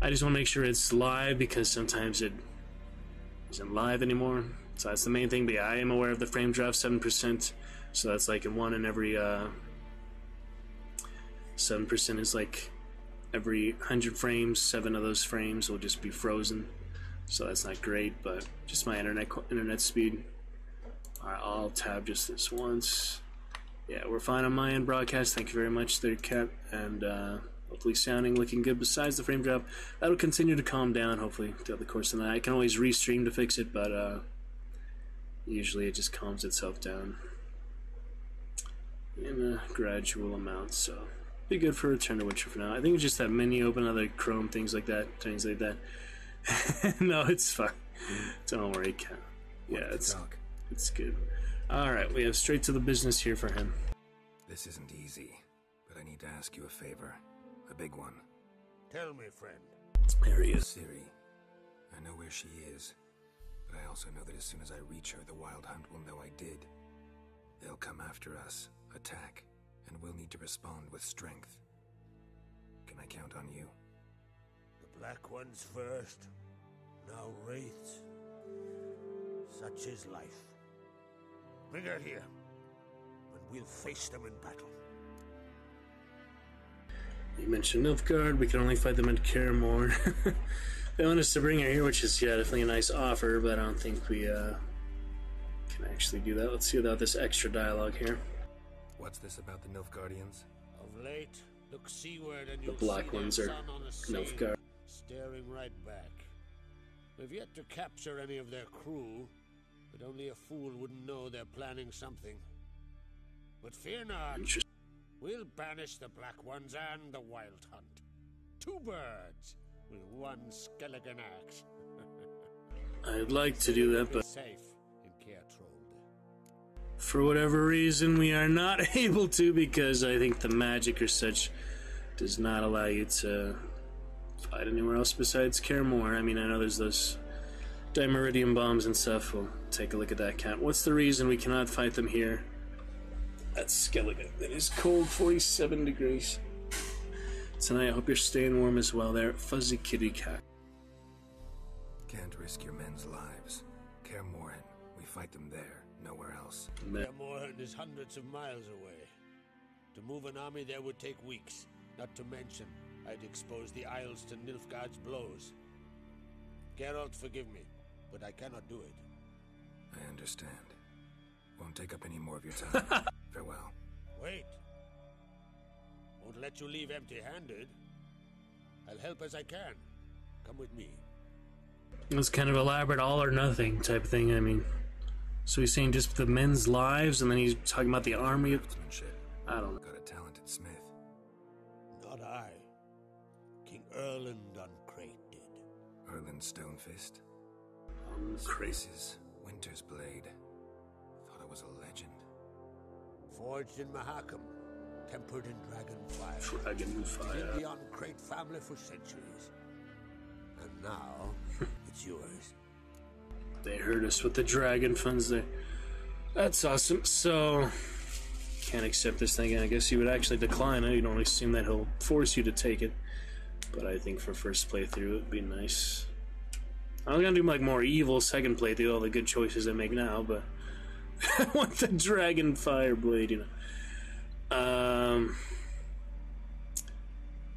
I just want to make sure it's live because sometimes it isn't live anymore. So that's the main thing, but yeah, I am aware of the frame drop, 7%. So that's like in one in every, 7% is like every 100 frames, 7 of those frames will just be frozen. So that's not great, but just my internet speed. Alright, I'll tab just this once. Yeah, we're fine on my end broadcast. Thank you very much there, Cat. And hopefully sounding looking good besides the frame drop. That'll continue to calm down, hopefully, throughout the course of the night. I can always restream to fix it, but usually it just calms itself down in a gradual amount. So be good for Return to Witcher for now. I think it's just that menu open, other Chrome, things like that, things like that. No, it's fine. Don't worry, Cat. Yeah, it's good. Alright, we have straight to the business here for him. This isn't easy, but I need to ask you a favor. A big one. Tell me, friend. There he is. Ciri. I know where she is, but I also know that as soon as I reach her, the Wild Hunt will know I did. They'll come after us, attack, and we'll need to respond with strength. Can I count on you? The Black Ones first, now Wraiths. Such is life. Bring her here, and we'll face them in battle. You mentioned Nilfgaard, we can only fight them at Karamor. They want us to bring her here, which is, yeah, definitely a nice offer, but I don't think we can actually do that. Let's see without this extra dialogue here. What's this about the Nilfgaardians? Of late, look seaward and The you'll black see ones their are sun on a sail, Nilfgaard. staring right back. We've yet to capture any of their crew, but only a fool wouldn't know they're planning something. But fear not, we'll banish the Black Ones and the Wild Hunt. 2 birds with 1 skeleton axe. I'd like to do that, but Safe in Keatrold. for whatever reason we are not able to, because I think the magic or such does not allow you to fight anywhere else besides Kaer Morhen. I mean, I know there's those dimeridium bombs and stuff. We'll take a look at that, Cat. What's the reason we cannot fight them here at Skellige? It is cold, 47 degrees. Tonight, I hope you're staying warm as well there, Fuzzy Kitty Cat. Can't risk your men's lives. Kaer Morhen, we fight them there, nowhere else. Kaer Morhen is hundreds of miles away. To move an army there would take weeks. Not to mention, I'd expose the Isles to Nilfgaard's blows. Geralt, forgive me, but I cannot do it. I understand. Won't take up any more of your time. Farewell. Wait. Won't let you leave empty-handed. I'll help as I can. Come with me. It was kind of elaborate all or nothing type thing, I mean. So he's saying just the men's lives, and then he's talking about the army. Craftsmanship. I don't know. Got a talented smith. Not I. King Erland Uncrate did. Erland Stonefist. Crazy. Winter's Blade. Thought it was a legend. Forged in Mahakam. Tempered in dragon fire. Dragon fire. In the Uncrate family for centuries. And now, it's yours. They hurt us with the dragon funds there. That's awesome. So, can't accept this thing. I guess you would actually decline it. You don't assume that he'll force you to take it. But I think for first playthrough, it would be nice. I'm gonna do like more evil second playthrough, all the good choices I make now, but I want the dragon fire blade, you know.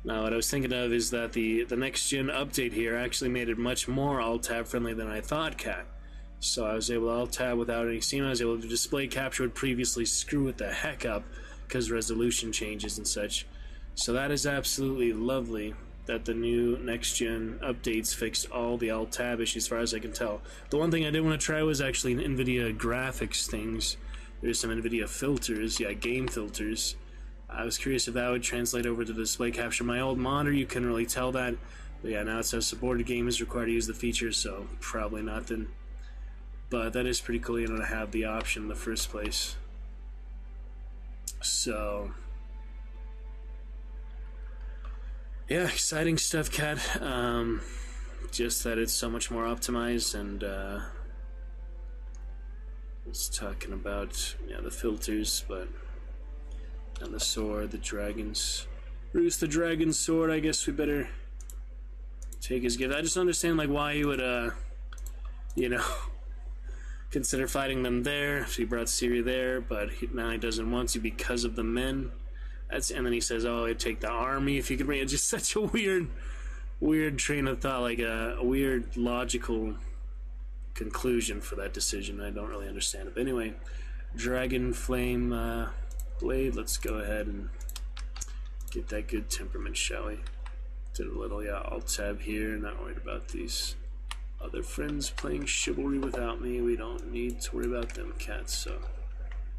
Now what I was thinking of is that the next gen update here actually made it much more alt-tab friendly than I thought, Cat. So I was able to alt-tab without any seam. I was able to display capture would previously screw it the heck up because resolution changes and such. So that is absolutely lovely that the new next-gen updates fixed all the alt-tab issues as far as I can tell. The one thing I did want to try was actually NVIDIA graphics things. There's some NVIDIA filters, yeah, game filters. I was curious if that would translate over to display capture. My old monitor, you couldn't really tell that. But yeah, now it says supported game is required to use the feature, so probably not then. But that is pretty cool, you know, to have the option in the first place. So yeah, exciting stuff, Cat. Just that it's so much more optimized, and it's talking about, yeah, the filters, but and the sword, the dragons. Roost, the dragon sword, I guess we better take his gift. I just understand, like, why he would, you know, consider fighting them there if he brought Ciri there, but now he doesn't want to because of the men. And then he says, oh, I'd take the army if you could bring it. Just such a weird train of thought, like a weird logical conclusion for that decision. I don't really understand it. But anyway, dragon flame blade. Let's go ahead and get that good temperament, shall we? Did a little, yeah, alt-tab here. Not worried about these other friends playing chivalry without me. We don't need to worry about them, Cats. So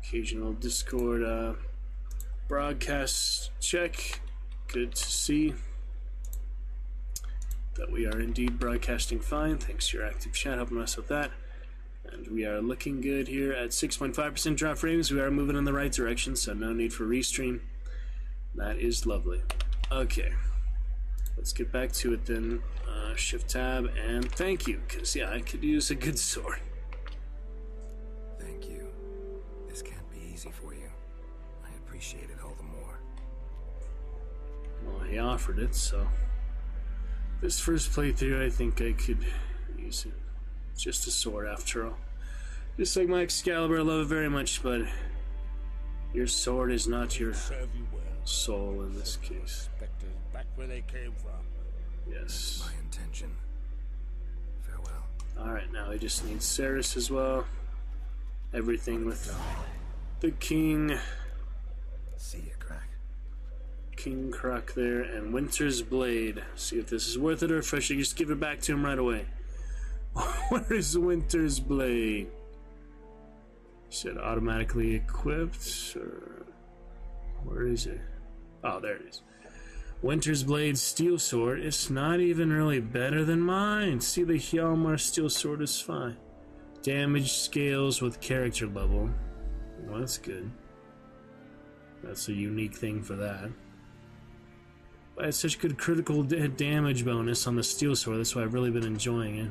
occasional Discord broadcast check. Good to see that we are indeed broadcasting fine. Thanks to your active chat helping us with that. And we are looking good here at 6.5% drop frames. We are moving in the right direction, so no need for restream. That is lovely. Okay, let's get back to it then. Shift tab and thank you, because yeah, I could use a good sword. Thank you. This can't be easy for you. I appreciate it all the more. Well, he offered it, so this first playthrough, I think I could use it. Just a sword, after all. Just like my Excalibur, I love it very much, but your sword is not your soul in this case. Back where they came from. Yes. My intention. Farewell. Alright, now I just need Ceres as well. Everything with the king. See ya, Crack. King Croc there, and Winter's Blade. See if this is worth it or if I should just give it back to him right away. Where is Winter's Blade? Is it automatically equipped, or where is it? Oh, there it is. Winter's Blade Steel Sword. It's not even really better than mine. See, the Hjalmar Steel Sword is fine. Damage scales with character level. Well, that's good. That's a unique thing for that. But it's such good critical damage bonus on the steel sword. That's why I've really been enjoying it.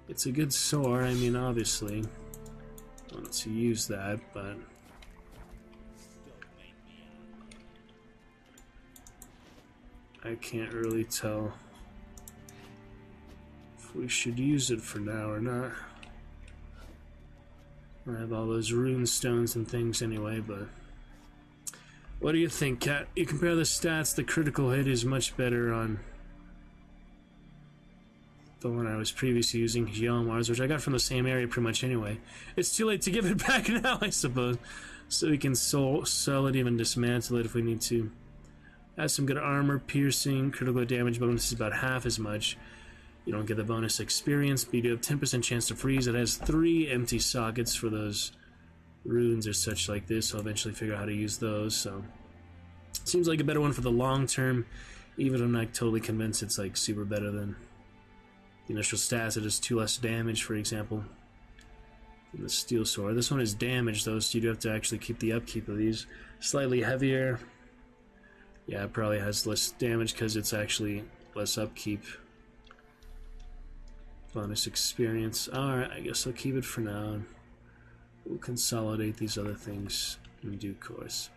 It's a good sword. I mean, obviously, I want to use that, but I can't really tell if we should use it for now or not. I have all those rune stones and things anyway, but what do you think, Kat? You compare the stats, the critical hit is much better on the one I was previously using, Hjalmar's, which I got from the same area pretty much anyway. It's too late to give it back now, I suppose. So we can sell it, even dismantle it if we need to. Has some good armor, piercing, critical damage bonus is about half as much. You don't get the bonus experience, but you do have 10% chance to freeze. It has 3 empty sockets for those runes or such like this. I'll eventually figure out how to use those, so seems like a better one for the long term, even if I'm not totally convinced it's like super better than the initial stats. It does 2 less damage, for example, than the steel sword. This one is damage though, so you do have to actually keep the upkeep of these. Slightly heavier. Yeah, it probably has less damage because it's actually less upkeep. Bonus experience. Alright, I guess I'll keep it for now. We'll consolidate these other things in due course.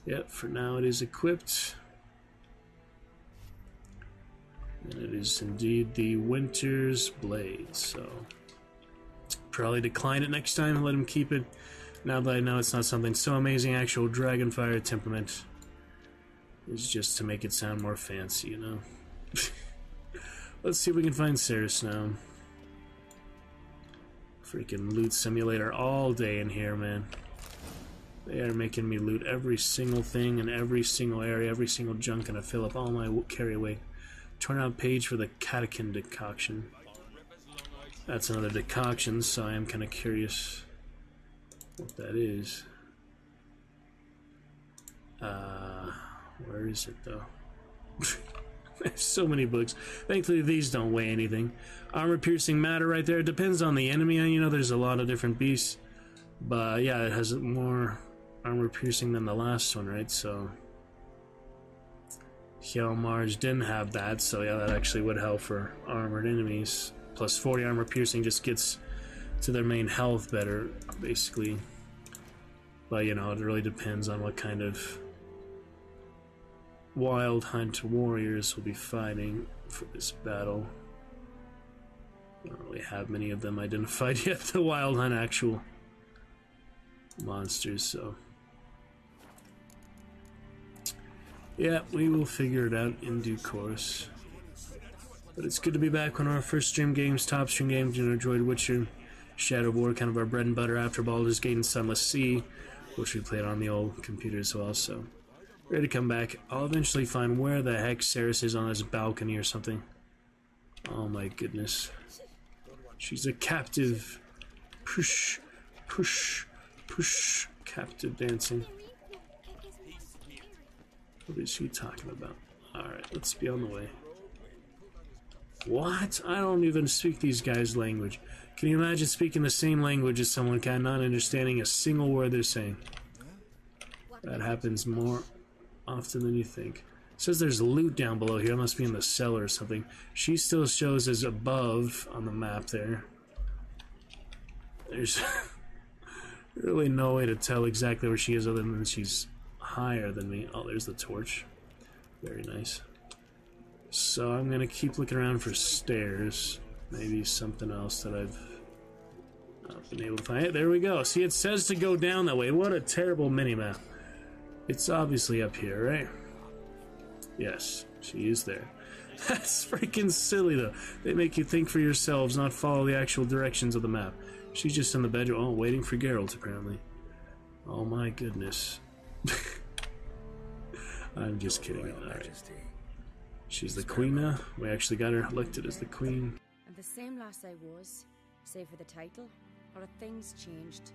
Yep, for now it is equipped. And it is indeed the Winter's Blade, so probably decline it next time and let him keep it. Now that I know it's not something so amazing, actual Dragonfire temperament is just to make it sound more fancy, you know? Let's see if we can find Ceres now. Freaking loot simulator all day in here, man. They are making me loot every single thing in every single area, every single junk, and I fill up all my carry weight. Torn out page for the catechin decoction. That's another decoction, so I am kind of curious what that is. Where is it though? There's so many books. Thankfully these don't weigh anything. Armor piercing matter right there. It depends on the enemy. You know, there's a lot of different beasts. But yeah, it has more armor piercing than the last one, right? So Hjalmar's didn't have that, so yeah, that actually would help for armored enemies. Plus 40 armor piercing just gets to their main health better, basically. But you know, it really depends on what kind of Wild Hunt warriors will be fighting for this battle. I don't really have many of them identified yet, the Wild Hunt actual monsters, so yeah, we will figure it out in due course. But it's good to be back on our first stream games, top stream games. You know, enjoyed Witcher, Shadow War, kind of our bread and butter after Baldur's Gate and Sunless Sea, which we played on the old computer as well, so ready to come back. I'll eventually find where the heck Ceres is on this balcony or something. Oh my goodness. She's a captive. Push, push, push. Captive dancing. What is he talking about? Alright, let's be on the way. What? I don't even speak these guys' language. Can you imagine speaking the same language as someone kind of not understanding a single word they're saying? That happens more often than you think. It says there's loot down below here. It must be in the cellar or something. She still shows as above on the map there. There's really no way to tell exactly where she is other than she's higher than me. Oh, there's the torch. Very nice. So I'm gonna keep looking around for stairs. Maybe something else that I've not been able to find. Hey, there we go. See, it says to go down that way. What a terrible minimap. It's obviously up here, right? Yes, she is there. That's freaking silly, though. They make you think for yourselves, not follow the actual directions of the map. She's just in the bedroom. Oh, waiting for Geralt, apparently. Oh my goodness. I'm just kidding. Alright. She's the queen now. We actually got her elected as the queen. And the same lass I was, save for the title, or have things changed?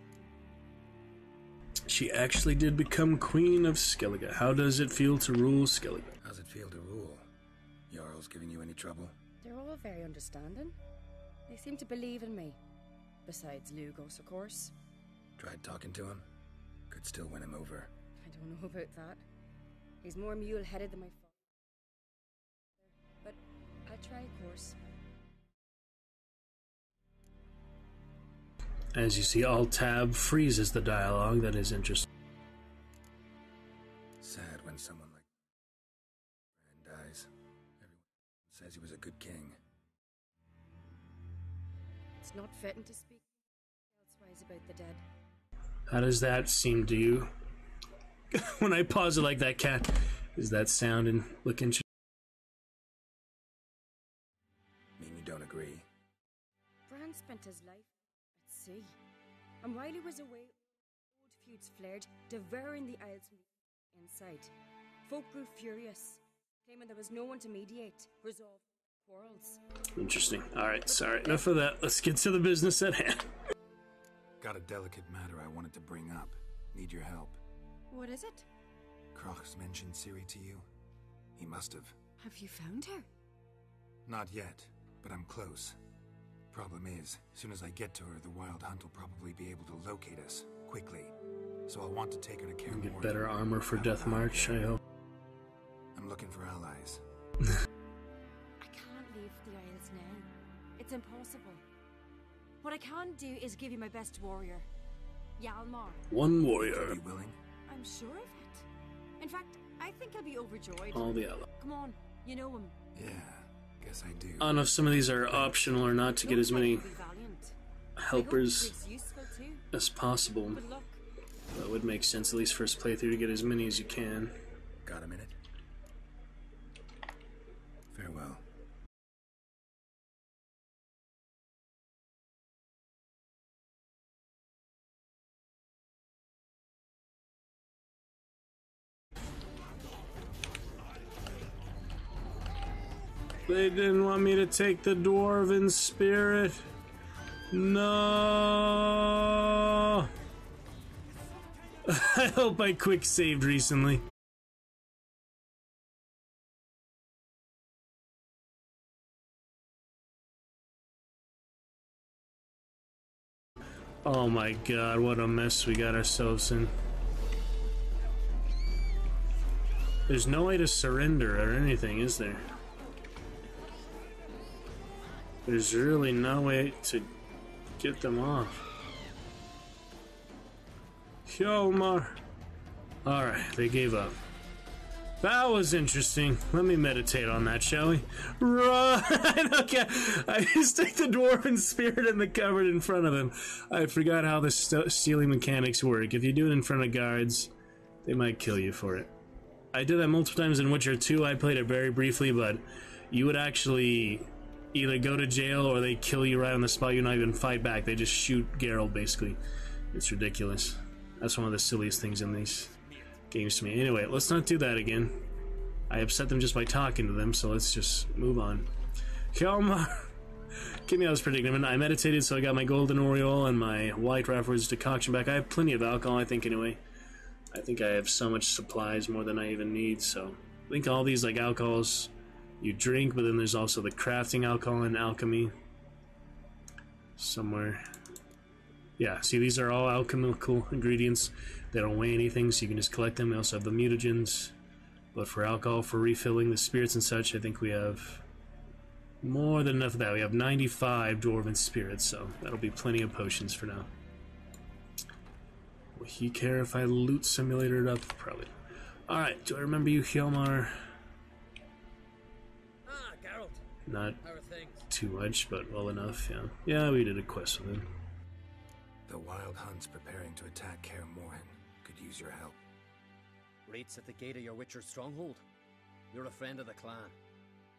She actually did become Queen of Skellige. How does it feel to rule Skellige? How's it feel to rule? Jarl's giving you any trouble? They're all very understanding. They seem to believe in me. Besides Lugos, of course. Tried talking to him? Could still win him over. I don't know about that. He's more mule-headed than my course. As you see, Alt-Tab freezes the dialogue. That is interesting. Sad when someone like Bran dies. Everyone says he was a good king. It's not fitting to speak elsewise about the dead. How does that seem to you? When I pause it like that, cat, is that sound and looking? Mean you don't agree? Bran spent his life at sea, and while he was away, old feuds flared, devouring the Isles from the inside. Folk grew furious, claiming there was no one to mediate, resolve quarrels. Interesting. Alright, sorry. Enough of that. Let's get to the business at hand. Got a delicate matter I wanted to bring up. Need your help. What is it? Croc's mentioned Ciri to you? He must have. Have you found her? Not yet, but I'm close. Problem is, as soon as I get to her, the Wild Hunt will probably be able to locate us, quickly. So I'll want to take her to Kaer Get Morhen. better armor for Death March, I hope. I'm looking for allies. I can't leave the Isles now. It's impossible. What I can do is give you my best warrior, Hjalmar. One Are warrior. you willing? I'm sure of it. In fact, I think he'll be overjoyed. All the allies. Come on, you know him. Yeah, guess I do. I don't know if some of these are optional or not to get as many Looks like he'll be valiant. helpers I hope he proves useful too. as possible. Good luck. That would make sense, at least first playthrough, to get as many as you can. Got a minute? Farewell. They didn't want me to take the dwarven spirit. No. I hope I quick saved recently. Oh my god, what a mess we got ourselves in. There's no way to surrender or anything, is there? There's really no way to get them off. Hjalmar. Alright, they gave up. That was interesting. Let me meditate on that, shall we? Right! Okay, I just take the dwarven spirit in the cupboard in front of him. I forgot how the stealing mechanics work. If you do it in front of guards, they might kill you for it. I did that multiple times in Witcher 2. I played it very briefly, but you would actually either go to jail or they kill you right on the spot. You're not even fight back. They just shoot Geralt, basically. It's ridiculous. That's one of the silliest things in these games to me. Anyway, let's not do that again. I upset them just by talking to them, so let's just move on. Hjalmar! Give me, I was predicting. I meditated, so I got my golden aureole and my white Rafford's decoction back. I have plenty of alcohol, I think, anyway. I think I have so much supplies, more than I even need, so... I think all these, like, alcohols you drink, but then there's also the crafting alcohol and alchemy. Somewhere. Yeah, see, these are all alchemical ingredients. They don't weigh anything, so you can just collect them. We also have the mutagens. But for alcohol, for refilling the spirits and such, I think we have more than enough of that. We have 95 dwarven spirits, so that'll be plenty of potions for now. Will he care if I loot simulator it up? Probably. Alright, do I remember you, Hjalmar? Geralt. Not How are things? too much, but well enough, yeah. Yeah, we did a quest with him. The Wild Hunt's preparing to attack Kaer Morhen. Could use your help. Rates at the gate of your Witcher stronghold. You're a friend of the clan.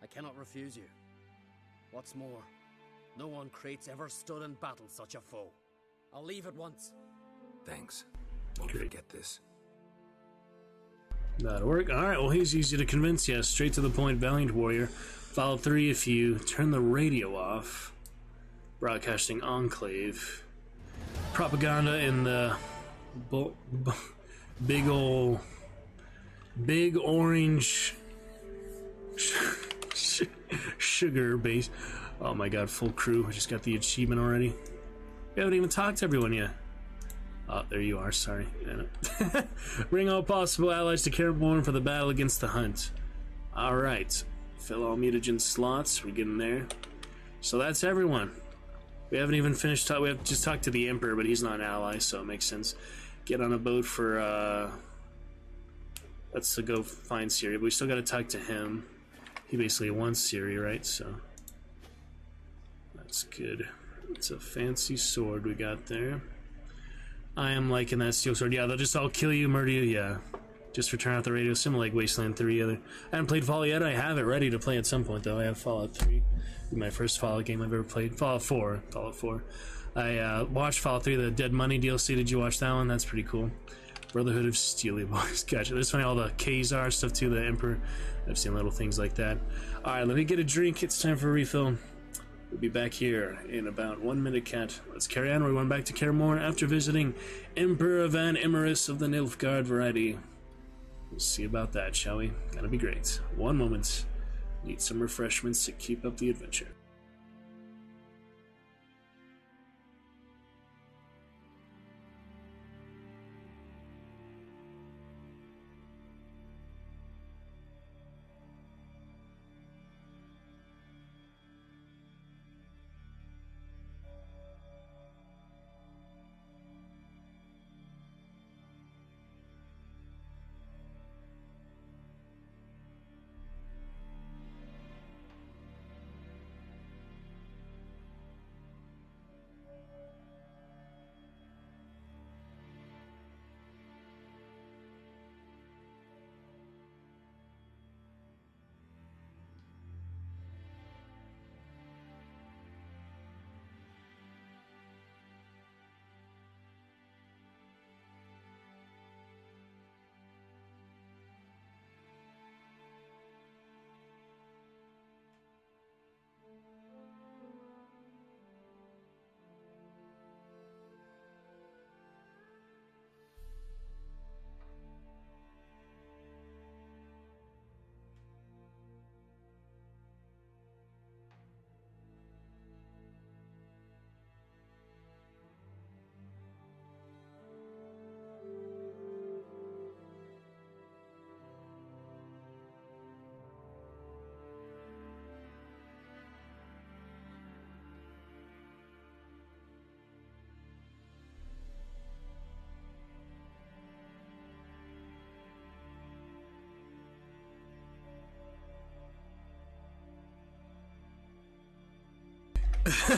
I cannot refuse you. What's more, no one Krait's ever stood in battle such a foe. I'll leave at once. Thanks. Won't Great. forget this. That'll work. Alright, well, he's easy to convince. Yeah, straight to the point, valiant warrior. Follow 3 if you turn the radio off. Broadcasting enclave. Propaganda in the big ol' big orange sugar base. Oh my god, full crew. I just got the achievement already. We haven't even talked to everyone yet. Oh, there you are, sorry. Bring all possible allies to Kaer Morhen for the battle against the Hunt. Alright. Fill all mutagen slots. We're getting there. So that's everyone. We haven't even finished. We have just talked to the Emperor, but he's not an ally, so it makes sense. Get on a boat for. Let's go find Ciri, but we still got to talk to him. He basically wants Ciri, right? So that's good. It's a fancy sword we got there. I am liking that steel sword. Yeah, they'll just all kill you, murder you. Yeah. Just for turn off the radio, similar like Wasteland 3. I haven't played Fallout yet. I have it ready to play at some point, though. I have Fallout 3. My first Fallout game I've ever played. Fallout 4. I watched Fallout 3, the Dead Money DLC. Did you watch that one? That's pretty cool. Brotherhood of Steely Boys. Gotcha. There's funny, all the Khazar stuff, too. The Emperor. I've seen little things like that. Alright, let me get a drink. It's time for a refill. We'll be back here in about 1 minute, Cat. Let's carry on. We're going back to Kaer Morhen after visiting Emperor Van Emmerich of the Nilfgaard variety. We'll see about that, shall we? That'll be great. 1 moment. Need some refreshments to keep up the adventure.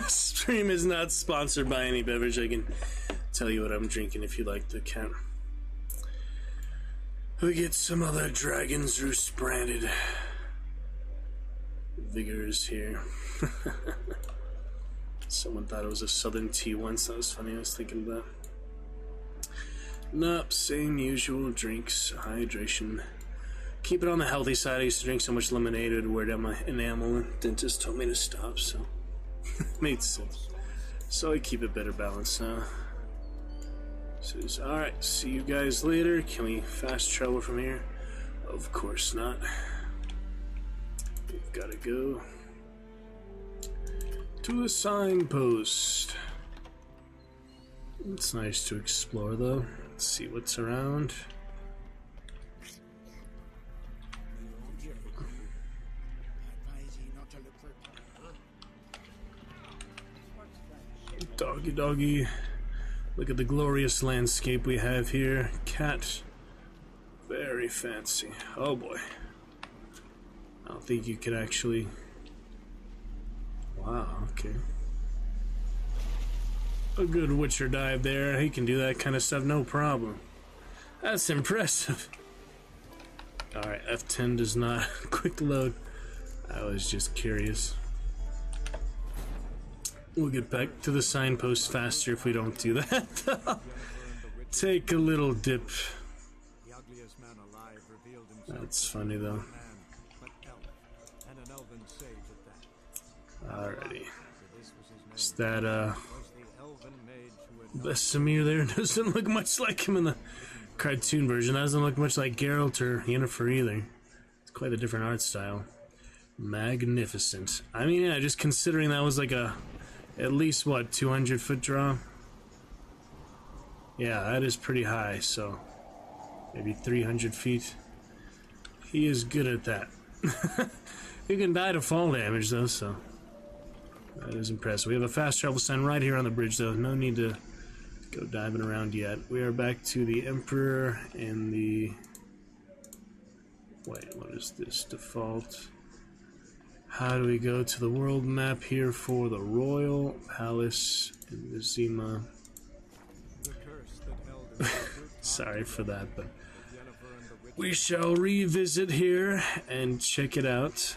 Stream is not sponsored by any beverage. I can tell you what I'm drinking if you like the count. We get some other Dragon's Roost branded vigors here. Someone thought it was a Southern tea once. That was funny. I was thinking about. Nope, same usual drinks, hydration. Keep it on the healthy side. I used to drink so much lemonade it would wear down my enamel, and dentist told me to stop, so made sense. So I keep it better balanced now. Says, alright, see you guys later. Can we fast travel from here? Of course not. We've got to go to a signpost. It's nice to explore, though. Let's see what's around. Doggy doggy. Look at the glorious landscape we have here. Cat. Very fancy. Oh boy. I don't think you could actually... Wow, okay. A good Witcher dive there. He can do that kind of stuff, no problem. That's impressive. Alright, F10 does not quick load. I was just curious. We'll get back to the signpost faster if we don't do that. Take a little dip. That's funny though. Alrighty. Is that Vesemir there? Doesn't look much like him in the cartoon version. Doesn't look much like Geralt or Yennefer either. It's quite a different art style. Magnificent. I mean, yeah, just considering that was like a at least, what, 200-foot draw? Yeah, that is pretty high, so maybe 300 feet. He is good at that. You can die to fall damage, though, so that is impressive. We have a fast travel sign right here on the bridge, though. No need to go diving around yet. We are back to the Emperor and the... Wait, what is this? Default. How do we go to the world map here for the Royal Palace in Vizima? Sorry for that, but we shall revisit here and check it out,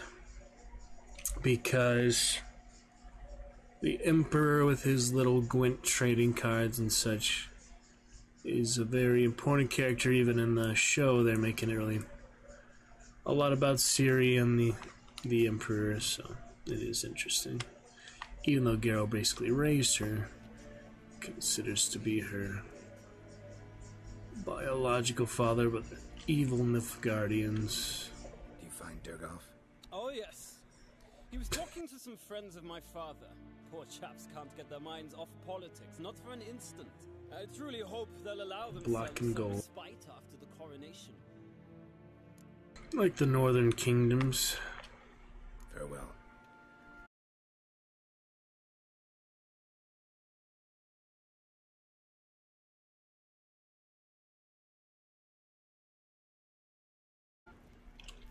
because the Emperor with his little Gwent trading cards and such is a very important character. Even in the show, they're making it really a lot about Ciri and the Emperor, so it is interesting. Even though Garrow basically raised her, considers to be her biological father, but the evil Nilfgaardians. Do you find Durgoff? Oh yes. He was talking to some friends of my father. Poor chaps can't get their minds off politics, not for an instant. I truly hope they'll allow themselves Black and some gold. respite after the coronation. Like the northern kingdoms. Farewell.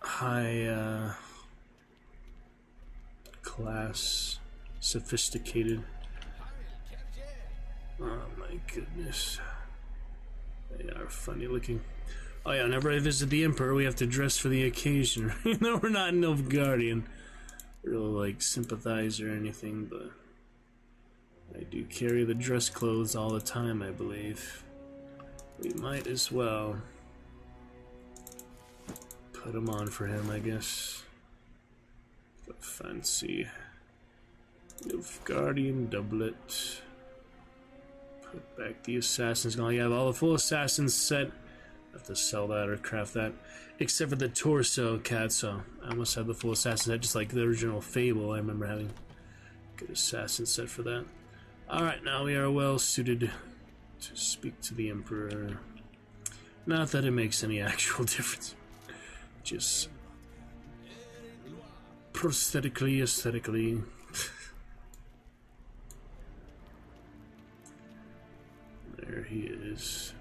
High class, sophisticated. Oh my goodness. They are funny looking. Oh yeah, whenever I visit the Emperor, we have to dress for the occasion. You know, we're not Nilfgaardian. Really, like, sympathize or anything, but I do carry the dress clothes all the time, I believe. We might as well put them on for him, I guess. The fancy Nilfgaardian doublet. Put back the Assassin's Gauntlet. You have all the full Assassin's set. Have to sell that or craft that. Except for the torso cat, so I almost have the full Assassin set, just like the original Fable. I remember having a good Assassin set for that. Alright, now we are well suited to speak to the Emperor. Not that it makes any actual difference. Just prosthetically, aesthetically. There he is.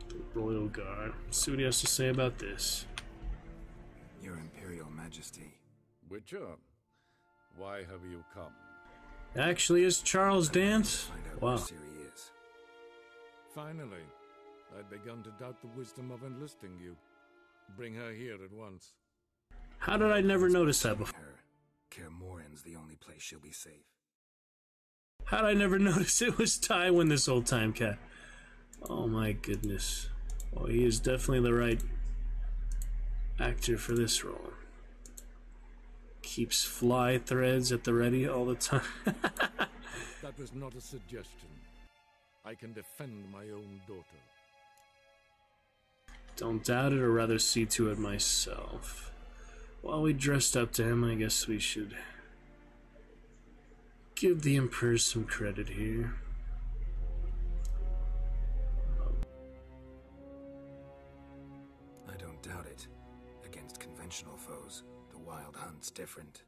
The Royal Guard. Let's see what he has to say about this. Your Imperial Majesty. Witcher, why have you come? Actually, is Charles Dance? Find out Wow. where Ciri is. Finally, I'd begun to doubt the wisdom of enlisting you. Bring her here at once. How did I never notice that before? Her. Kaer Morhen's the only place she'll be safe. How did I never notice it was Tywin this whole time, cat? Oh my goodness. Well, he is definitely the right actor for this role. Keeps fly threads at the ready all the time. That was not a suggestion. I can defend my own daughter. Don't doubt it, or rather see to it myself. While we dressed up to him, I guess we should give the Emperor some credit here. I don't doubt it. Against conventional foes, the Wild Hunt's different.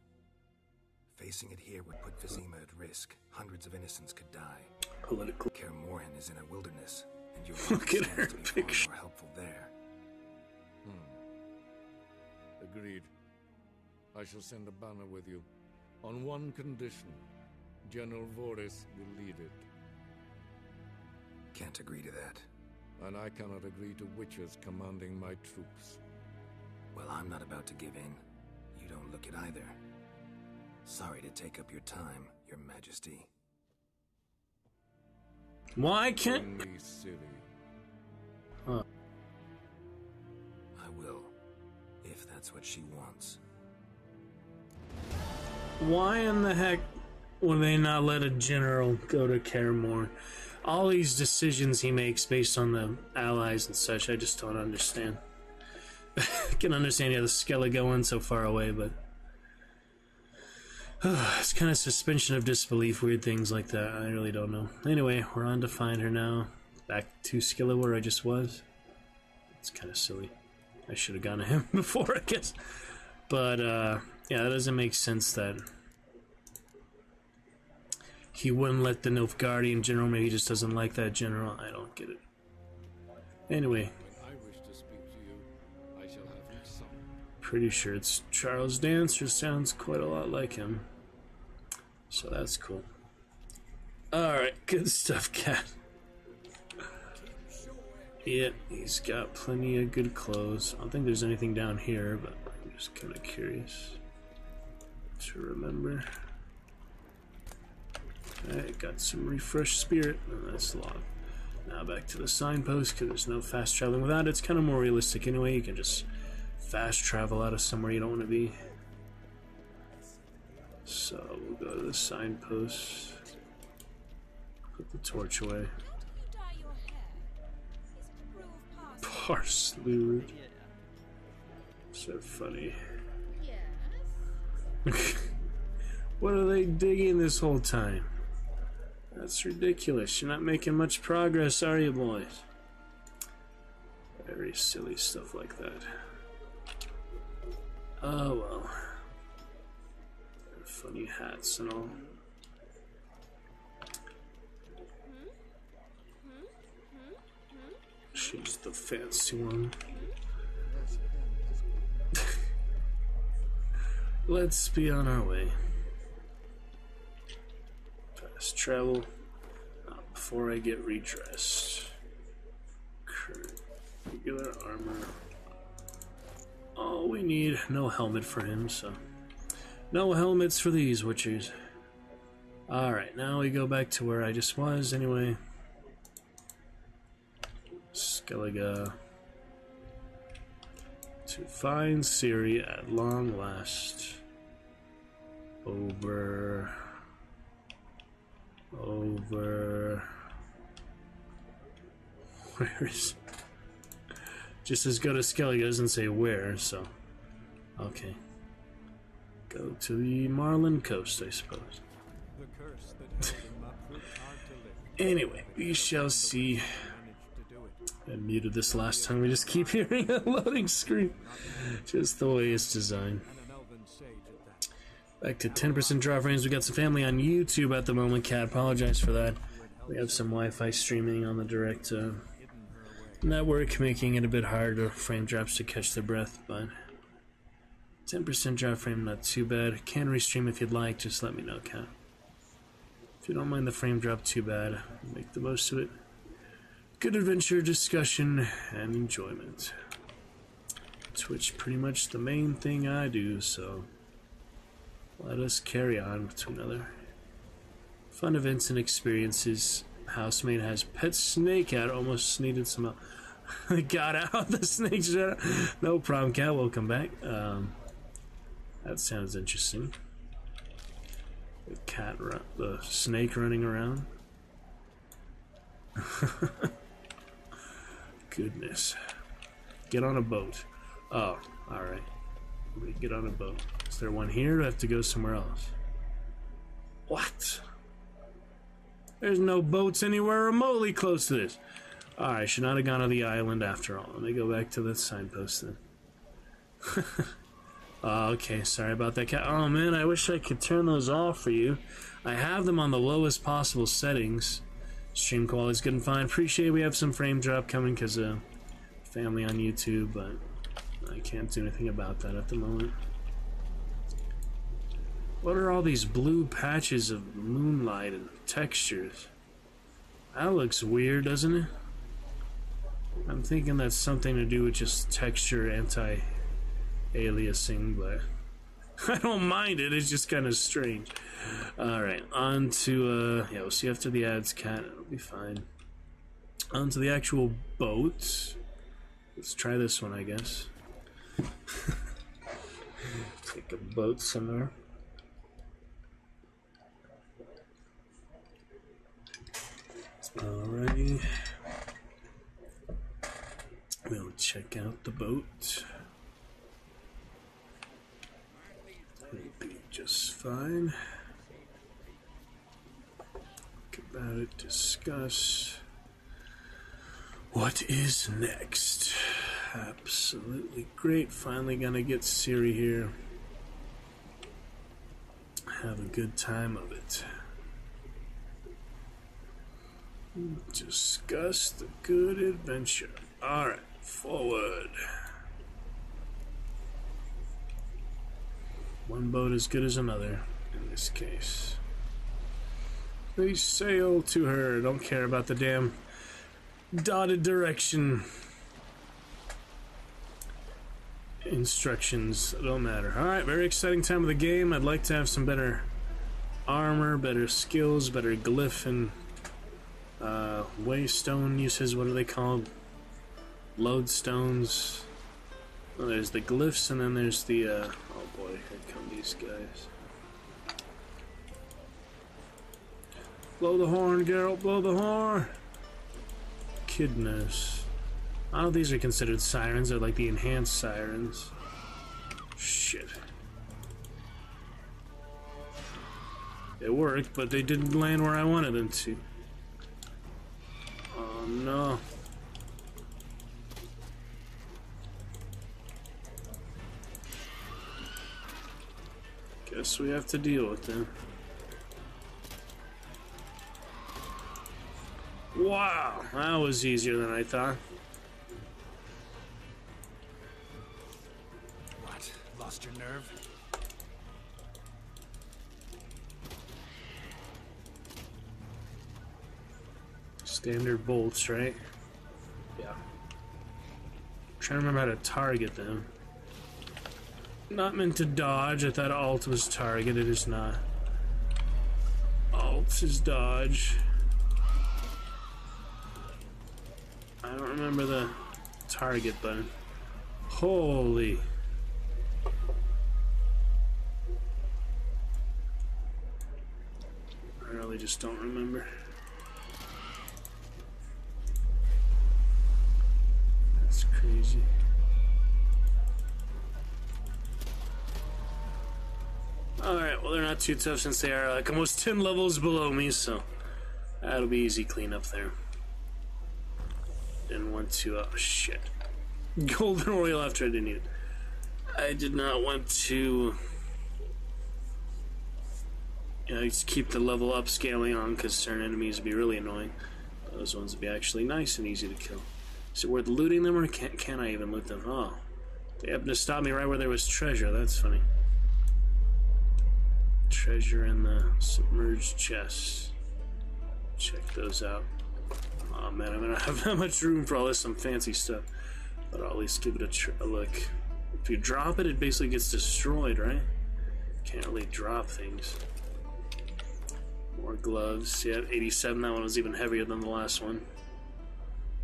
Facing it here would put Vizima at risk. Hundreds of innocents could die. Political. Kaer Morhen is in a wilderness, and your Look at her to be far picture. more helpful there. Agreed. I shall send a banner with you. On one condition. General Voris will lead it. Can't agree to that. And I cannot agree to witches commanding my troops. Well, I'm not about to give in. You don't look it either. Sorry to take up your time, Your Majesty. Why can't... Bring me Ciri. I will, if that's what she wants. Why in the heck would they not let a general go to Kaer Morhen? All these decisions he makes based on the allies and such, I just don't understand. I can understand you have the Skellige going so far away, but... it's kind of suspension of disbelief, weird things like that. I really don't know. Anyway, we're on to find her now. Back to Skellige where I just was. It's kind of silly. I should have gone to him before, I guess. But, yeah, that doesn't make sense that he wouldn't let the Nilfgaardian general. Maybe he just doesn't like that general. I don't get it. Anyway. When I wish to speak to you, I shall have you summoned. Pretty sure it's Charles Dancer. Sounds quite a lot like him. So that's cool. Alright, good stuff, cat. Yeah, he's got plenty of good clothes. I don't think there's anything down here, but I'm just kind of curious to remember. Alright, got some refreshed spirit. Oh, that's locked. Now back to the signpost, because there's no fast traveling without it. It's kind of more realistic anyway. You can just fast travel out of somewhere you don't want to be. So we'll go to the signpost. Put the torch away. Parsley root. So funny. What are they digging this whole time? That's ridiculous. You're not making much progress, are you, boys? Very silly stuff like that. Oh well. Funny hats and all. She's the fancy one. Let's be on our way. Fast travel. Not before I get redressed. Current regular armor. All we need. No helmet for him, so. No helmets for these witchers. Alright, now we go back to where I just was anyway. Skellige. To find Ciri at long last. Over. Where is it? Just as good as Skellige doesn't say where, so. Okay. Go to the Marlin Coast, I suppose. The curse that held him up proved hard to lift. Anyway, we shall see. I muted this last time. We just keep hearing a loading screen. Just the way it's designed. Back to 10% drop frames. We got some family on YouTube at the moment, Cat. Apologize for that. We have some Wi-Fi streaming on the direct network, making it a bit harder frame drops to catch their breath, but 10% drop frame, not too bad. Can restream if you'd like, just let me know, Cat. If you don't mind the frame drop too bad, make the most of it. Good adventure, discussion, and enjoyment. Twitch pretty much the main thing I do, so let us carry on to another. Fun events and experiences. Housemate has pet snake out. Almost needed some help. Got out the snake. No problem, Cat. Welcome back. That sounds interesting. The snake running around. Goodness. Get on a boat. Oh, alright. We get on a boat. Is there one here? Do I have to go somewhere else? What? There's no boats anywhere remotely close to this. Alright, I should not have gone to the island after all. Let me go back to the signpost then. Okay, sorry about that, Cat. Oh man, I wish I could turn those off for you. I have them on the lowest possible settings. Stream quality's good and fine. Appreciate we have some frame drop coming because family on YouTube, but I can't do anything about that at the moment. What are all these blue patches of moonlight and textures? That looks weird, doesn't it? I'm thinking that's something to do with just texture anti-aliasing, but I don't mind it. It's just kind of strange. Alright, on to, yeah, we'll see after the ads, Cat. It'll be fine. On to the actual boat. Let's try this one, I guess. Take a boat somewhere. Alrighty. We'll check out the boat. It'll be just fine. Talk about it, discuss. What is next? Absolutely great. Finally gonna get Siri here. Have a good time of it. Discuss the good adventure. Alright, forward. One boat as good as another, in this case. They sail to her. Don't care about the damn dotted direction instructions. Don't matter. Alright, very exciting time of the game. I'd like to have some better armor, better skills, better glyph and waystone uses. What are they called? Lodestones. Well, there's the glyphs, and then there's the oh boy, here come these guys. Blow the horn, Geralt, blow the horn. Kidness. All of these are considered sirens. They're like the enhanced sirens. Shit. They worked, but they didn't land where I wanted them to. Oh no. Guess we have to deal with them. Wow, that was easier than I thought. What? Lost your nerve? Standard bolts, right? Yeah. Trying to remember how to target them. Not meant to dodge. I thought alt was target. It is not. Alt is dodge. I don't remember the target button. Holy. I really just don't remember. That's crazy. Alright, well they're not too tough since they are like almost 10 levels below me, so that'll be easy cleanup there. Didn't want to, oh shit. Golden oil after I didn't need it. I did not want to, you know, just keep the level upscaling on because certain enemies would be really annoying. Those ones would be actually nice and easy to kill. Is it worth looting them or can I even loot them? Oh, they happened to stop me right where there was treasure. That's funny. Treasure in the submerged chests. Check those out. Oh man, I'm gonna have that much room for all this some fancy stuff. But I'll at least give it a look. If you drop it, it basically gets destroyed, right? Can't really drop things. More gloves. Yeah, 87. That one was even heavier than the last one.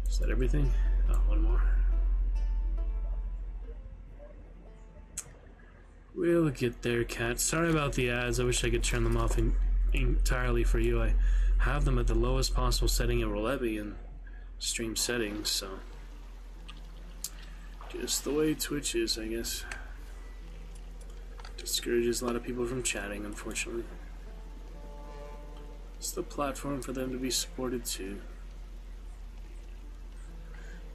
Is that everything? Oh, one more. We'll get there, cat. Sorry about the ads. I wish I could turn them off entirely for you. I have them at the lowest possible setting it will let me in stream settings, so just the way Twitch is, I guess. Discourages a lot of people from chatting, unfortunately. It's the platform for them to be supported too.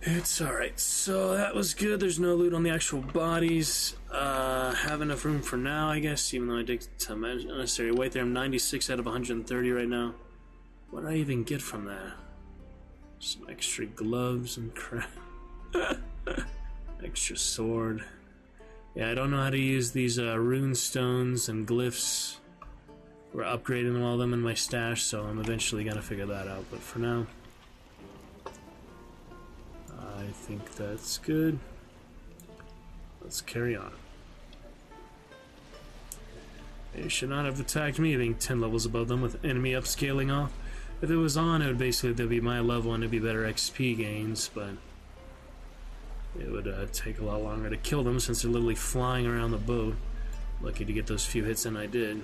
It's alright, so that was good. There's no loot on the actual bodies. Have enough room for now, I guess, even though I did some unnecessary weight there. I'm 96 out of 130 right now. What did I even get from that? Some extra gloves and crap. Extra sword. Yeah, I don't know how to use these rune stones and glyphs. We're upgrading all of them in my stash, so I'm eventually gonna figure that out. But for now, I think that's good. Let's carry on. They should not have attacked me being 10 levels above them with enemy upscaling off. If it was on, it would basically be my level and it'd be better XP gains, but it would take a lot longer to kill them since they're literally flying around the boat. Lucky to get those few hits, and I did.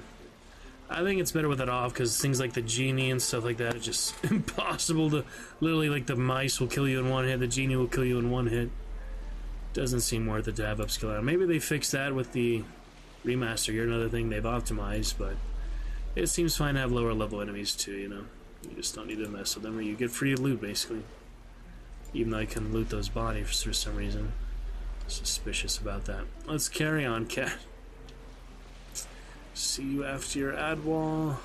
I think it's better with it off because things like the genie and stuff like that are just impossible to... Literally, like the mice will kill you in one hit, the genie will kill you in one hit. Doesn't seem worth it to have upskill out. Maybe they fixed that with the remaster here, another thing they've optimized, but it seems fine to have lower level enemies too, you know. You just don't need to mess with them, or you get free loot, basically. Even though I couldn't loot those bodies for some reason. Suspicious about that. Let's carry on, cat. See you after your ad wall.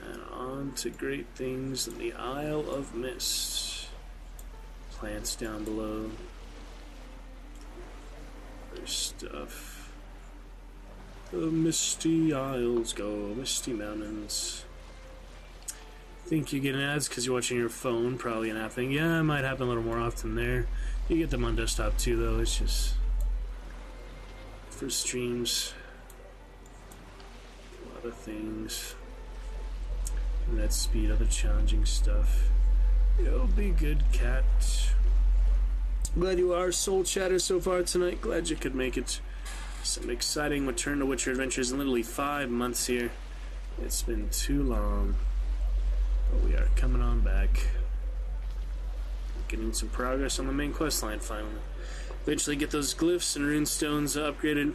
And on to great things in the Isle of Mist. Plants down below. There's stuff. The misty isles go, misty mountains. Think you're getting ads because you're watching your phone, probably an app thing. Yeah, it might happen a little more often there. You get them on desktop too, though. It's just for streams. A lot of things. Net speed, other challenging stuff. It'll be good, cat. Glad you are Soul Chatter so far tonight. Glad you could make it. Some exciting Return to Witcher adventures in literally 5 months here. It's been too long. But we are coming on back. Getting some progress on the main quest line finally. Eventually get those glyphs and rune stones upgraded.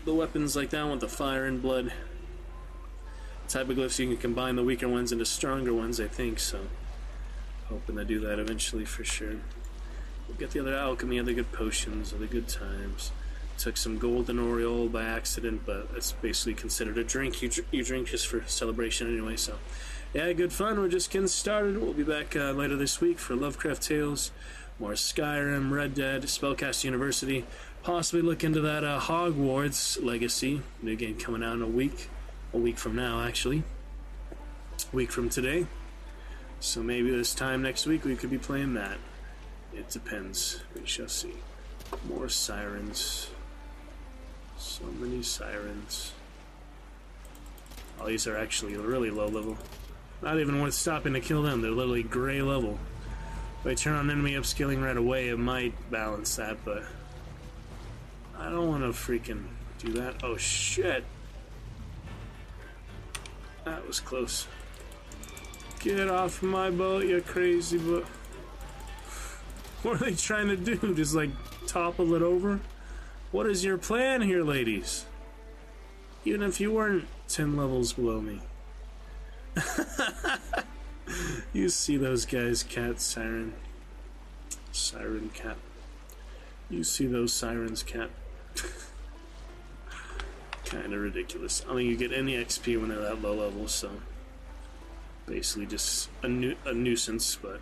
The weapons like that with the fire and blood type of glyphs, you can combine the weaker ones into stronger ones, I think, so hoping to do that eventually for sure. We'll get the other alchemy, other good potions, other good times. Took some golden Oriole by accident, but it's basically considered a drink. You drink just for celebration anyway, so yeah, good fun. We're just getting started. We'll be back later this week for Lovecraft Tales, more Skyrim, Red Dead, Spellcast University, possibly look into that Hogwarts Legacy, new game coming out in a week from now actually, a week from today, so maybe this time next week we could be playing that. It depends, we shall see. More sirens, so many sirens. All these are actually really low level. Not even worth stopping to kill them. They're literally gray level. If I turn on enemy upscaling right away, it might balance that, but I don't want to freaking do that. Oh shit! That was close. Get off my boat, you crazy boat. What are they trying to do? Just like topple it over? What is your plan here, ladies? Even if you weren't 10 levels below me. You see those guys, cat, siren. Siren, cat. You see those sirens, cat. Kinda ridiculous. I don't think you get any XP when they're that low level, so basically just a nuisance, but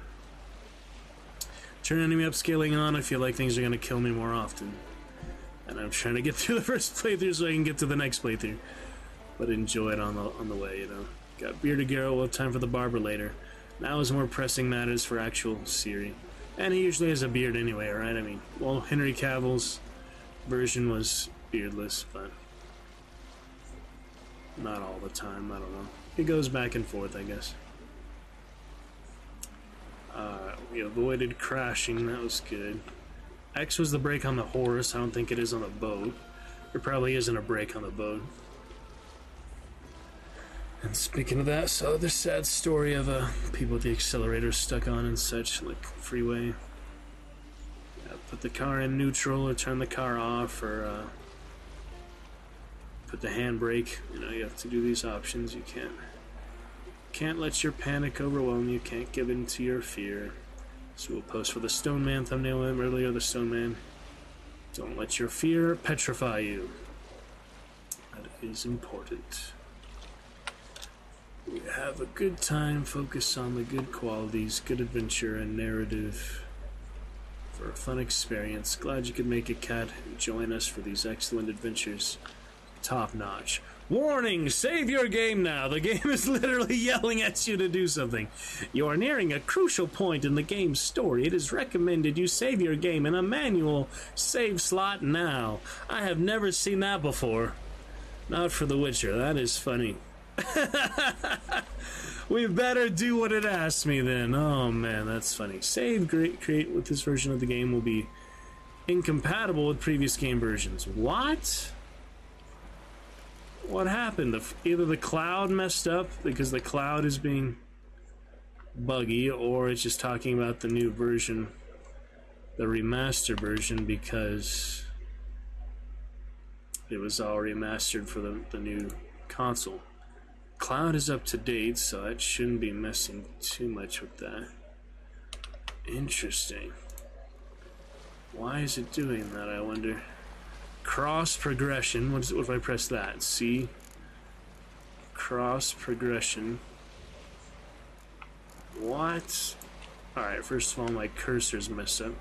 turn enemy upscaling on if you like things are gonna kill me more often. And I'm trying to get through the first playthrough so I can get to the next playthrough. But enjoy it on the way, you know. Got Bearded Garrow, we'll have time for the barber later. Now is more pressing matters for actual Ciri. And he usually has a beard anyway, right? I mean, well, Henry Cavill's version was beardless, but not all the time, I don't know. It goes back and forth, I guess. We avoided crashing, that was good. X was the brake on the horse, I don't think it is on the boat. There probably isn't a brake on the boat. And speaking of that, so the sad story of people with the accelerator stuck on and such, like freeway. Yeah, put the car in neutral or turn the car off or put the handbrake. You know, you have to do these options. You can't let your panic overwhelm you. Can't give in to your fear. So we'll post for the Stone Man thumbnail earlier. The Stone Man. Don't let your fear petrify you. That is important. We have a good time, focus on the good qualities, good adventure and narrative for a fun experience. Glad you could make it, cat, and join us for these excellent adventures. Top notch. Warning! Save your game now! The game is literally yelling at you to do something. You are nearing a crucial point in the game's story. It is recommended you save your game in a manual save slot now. I have never seen that before. Not for The Witcher. That is funny. We better do what it asks me then. Oh man, that's funny. Save create with this version of the game will be incompatible with previous game versions. What? What happened? Either the cloud messed up because the cloud is being buggy, or it's just talking about the new version, the remaster version, because it was all remastered for the new console. Cloud is up to date, so it shouldn't be messing too much with that. Interesting. Why is it doing that, I wonder? Cross progression. What if I press that? C. Cross progression. What? Alright, first of all, my cursor's messed up.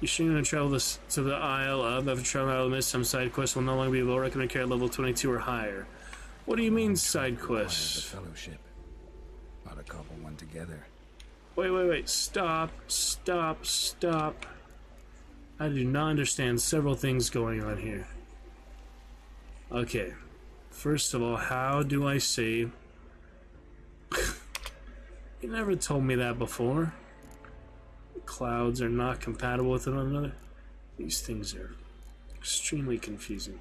You sure you're going to travel this to the Isle of? After traveling out of the mist, some side quests will no longer be able to recommend carry level 22 or higher. What do you mean, side quests? The fellowship. Ought to couple one together. Wait. Stop. I do not understand several things going on here. Okay. First of all, how do I save? You never told me that before. Clouds are not compatible with one another. These things are extremely confusing.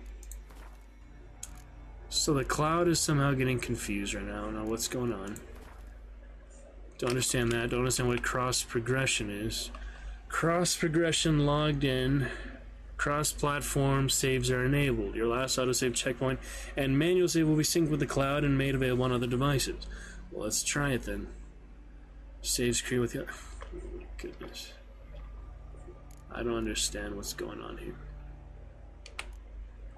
So the cloud is somehow getting confused right now. I don't know what's going on. Don't understand that. Don't understand what cross progression is. Cross progression logged in. Cross platform saves are enabled. Your last autosave checkpoint and manual save will be synced with the cloud and made available on other devices. Well, let's try it then. Save screen with you. Oh my goodness. I don't understand what's going on here.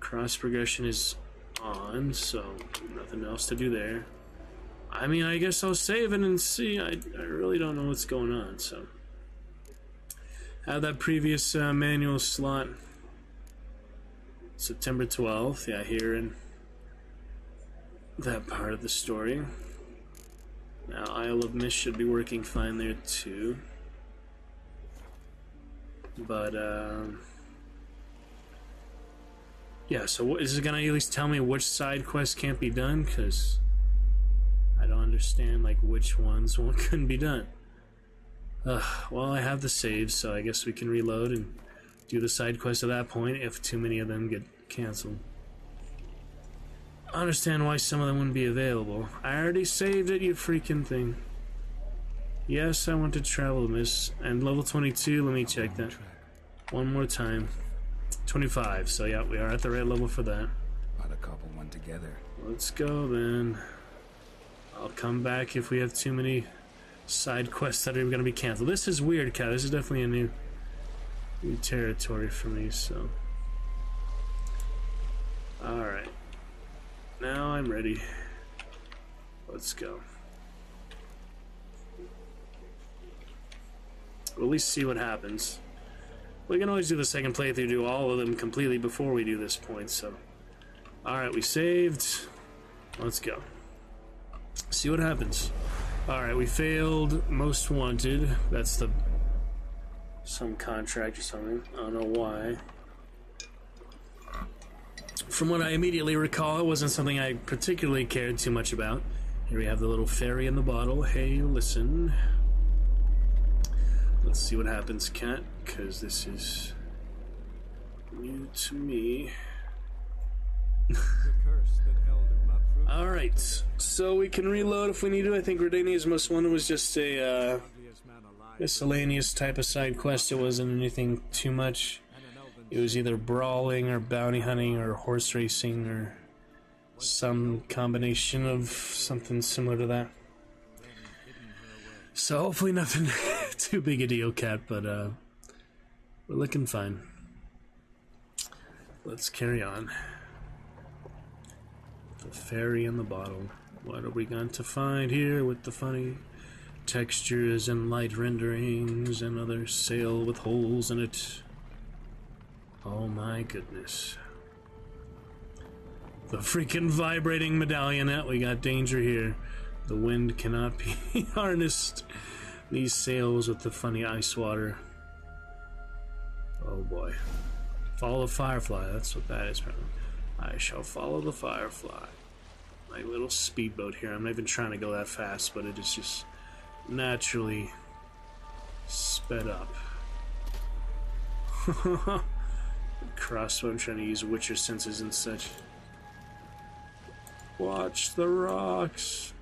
Cross progression is on, so nothing else to do there. I mean, I guess I'll save it and see. I really don't know what's going on, so. Have that previous manual slot. September 12th, yeah, here in that part of the story. Now, Isle of Mist should be working fine there too. But, yeah, so is it gonna at least tell me which side quests can't be done? Because I don't understand, like, which ones couldn't be done. Well, I have the saves, so I guess we can reload and do the side quest at that point if too many of them get canceled. I understand why some of them wouldn't be available. I already saved it, you freaking thing. Yes, I want to travel this. And level 22, let me check that. One more time. 25, so yeah, we are at the right level for that. Ought to couple one together. Let's go then. I'll come back if we have too many side quests that are going to be canceled. This is weird, Cat. This is definitely a new territory for me, so. Alright. Now I'm ready. Let's go. We'll at least see what happens. We can always do the second playthrough, do all of them completely before we do this point, so. Alright, we saved. Let's go. See what happens. Alright, we failed Most Wanted. That's the some contract or something. I don't know why. From what I immediately recall, it wasn't something I particularly cared too much about. Here we have the little fairy in the bottle. Hey, listen. Let's see what happens, Cat, because this is new to me. Alright, so we can reload if we need to. I think Redania's Most Wanted was just a miscellaneous type of side quest. It wasn't anything too much. It was either brawling or bounty hunting or horse racing or some combination of something similar to that. So hopefully nothing too big a deal, Cat, but we're looking fine. Let's carry on. The fairy in the bottle. What are we going to find here with the funny textures and light renderings and other sail with holes in it? Oh my goodness. The freaking vibrating medallionette. We got danger here. The wind cannot be harnessed. These sails with the funny ice water. Oh boy. Follow the firefly. That's what that is. I shall follow the firefly. My little speedboat here. I'm not even trying to go that fast, but it is just naturally sped up. Crossbow, I'm trying to use Witcher senses and such. Watch the rocks.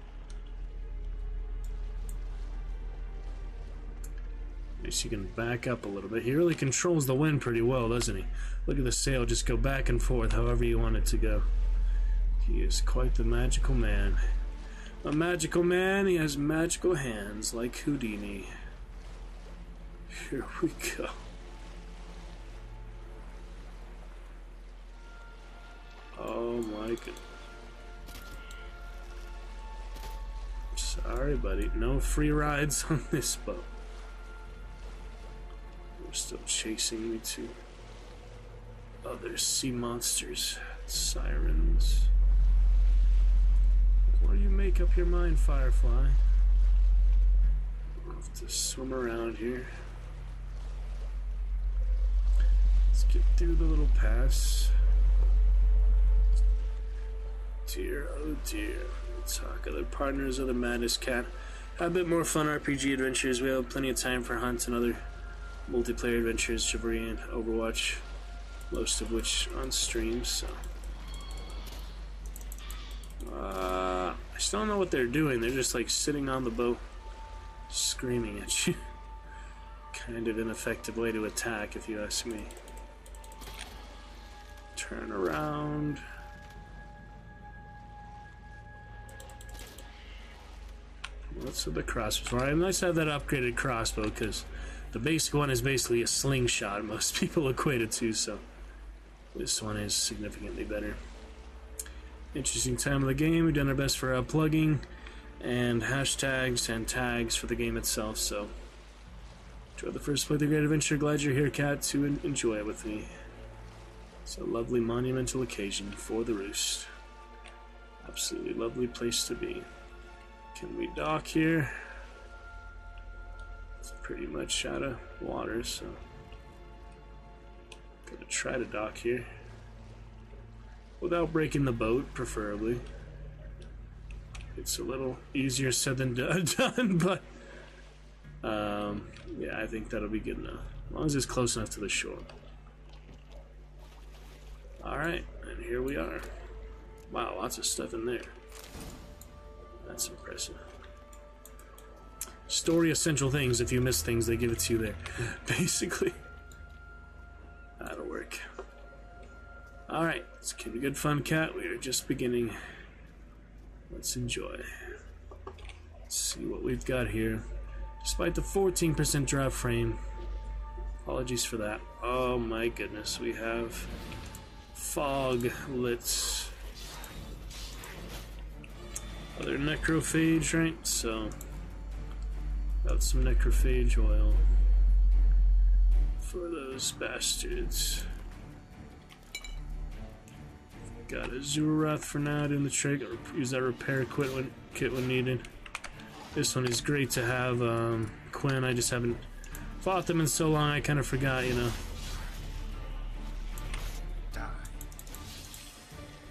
At least you can back up a little bit. He really controls the wind pretty well, doesn't he? Look at the sail just go back and forth however you want it to go. He is quite the magical man. A magical man, he has magical hands like Houdini. Here we go. Oh my goodness. Sorry, buddy. No free rides on this boat. We're still chasing me to other sea monsters, sirens. What do you make up your mind, Firefly? We'll have to swim around here. Let's get through the little pass. Dear, oh dear. Talk other partners of the Madness Cat. Have a bit more fun RPG adventures. We have plenty of time for hunts and other multiplayer adventures, Chivalry and Overwatch, most of which on stream, so. I still don't know what they're doing. They're just like sitting on the boat, screaming at you. Kind of ineffective way to attack, if you ask me. Turn around. What's with the crossbow? Right, nice to have that upgraded crossbow because the basic one is basically a slingshot. Most people equate it to, so this one is significantly better. Interesting time of the game. We've done our best for plugging and hashtags and tags for the game itself. So enjoy the first play of the Great Adventure. Glad you're here, Cat, to enjoy it with me. It's a lovely monumental occasion for the Roost. Absolutely lovely place to be. Can we dock here? It's pretty much out of water, so gonna try to dock here without breaking the boat, preferably. It's a little easier said than done, but yeah, I think that'll be good enough as long as it's close enough to the shore. All right, and here we are. Wow, lots of stuff in there. That's impressive. Story essential things. If you miss things, they give it to you there. Basically. That'll work. Alright, it's gonna be good fun, Cat. We are just beginning. Let's enjoy. Let's see what we've got here. Despite the 14% drop frame. Apologies for that. Oh my goodness. We have fog lit. Other necrophage, right? So, got some necrophage oil for those bastards. Got a Zurath for now, doing the trick. Use that repair kit when needed. This one is great to have. Quinn, I just haven't fought them in so long, I kind of forgot, you know.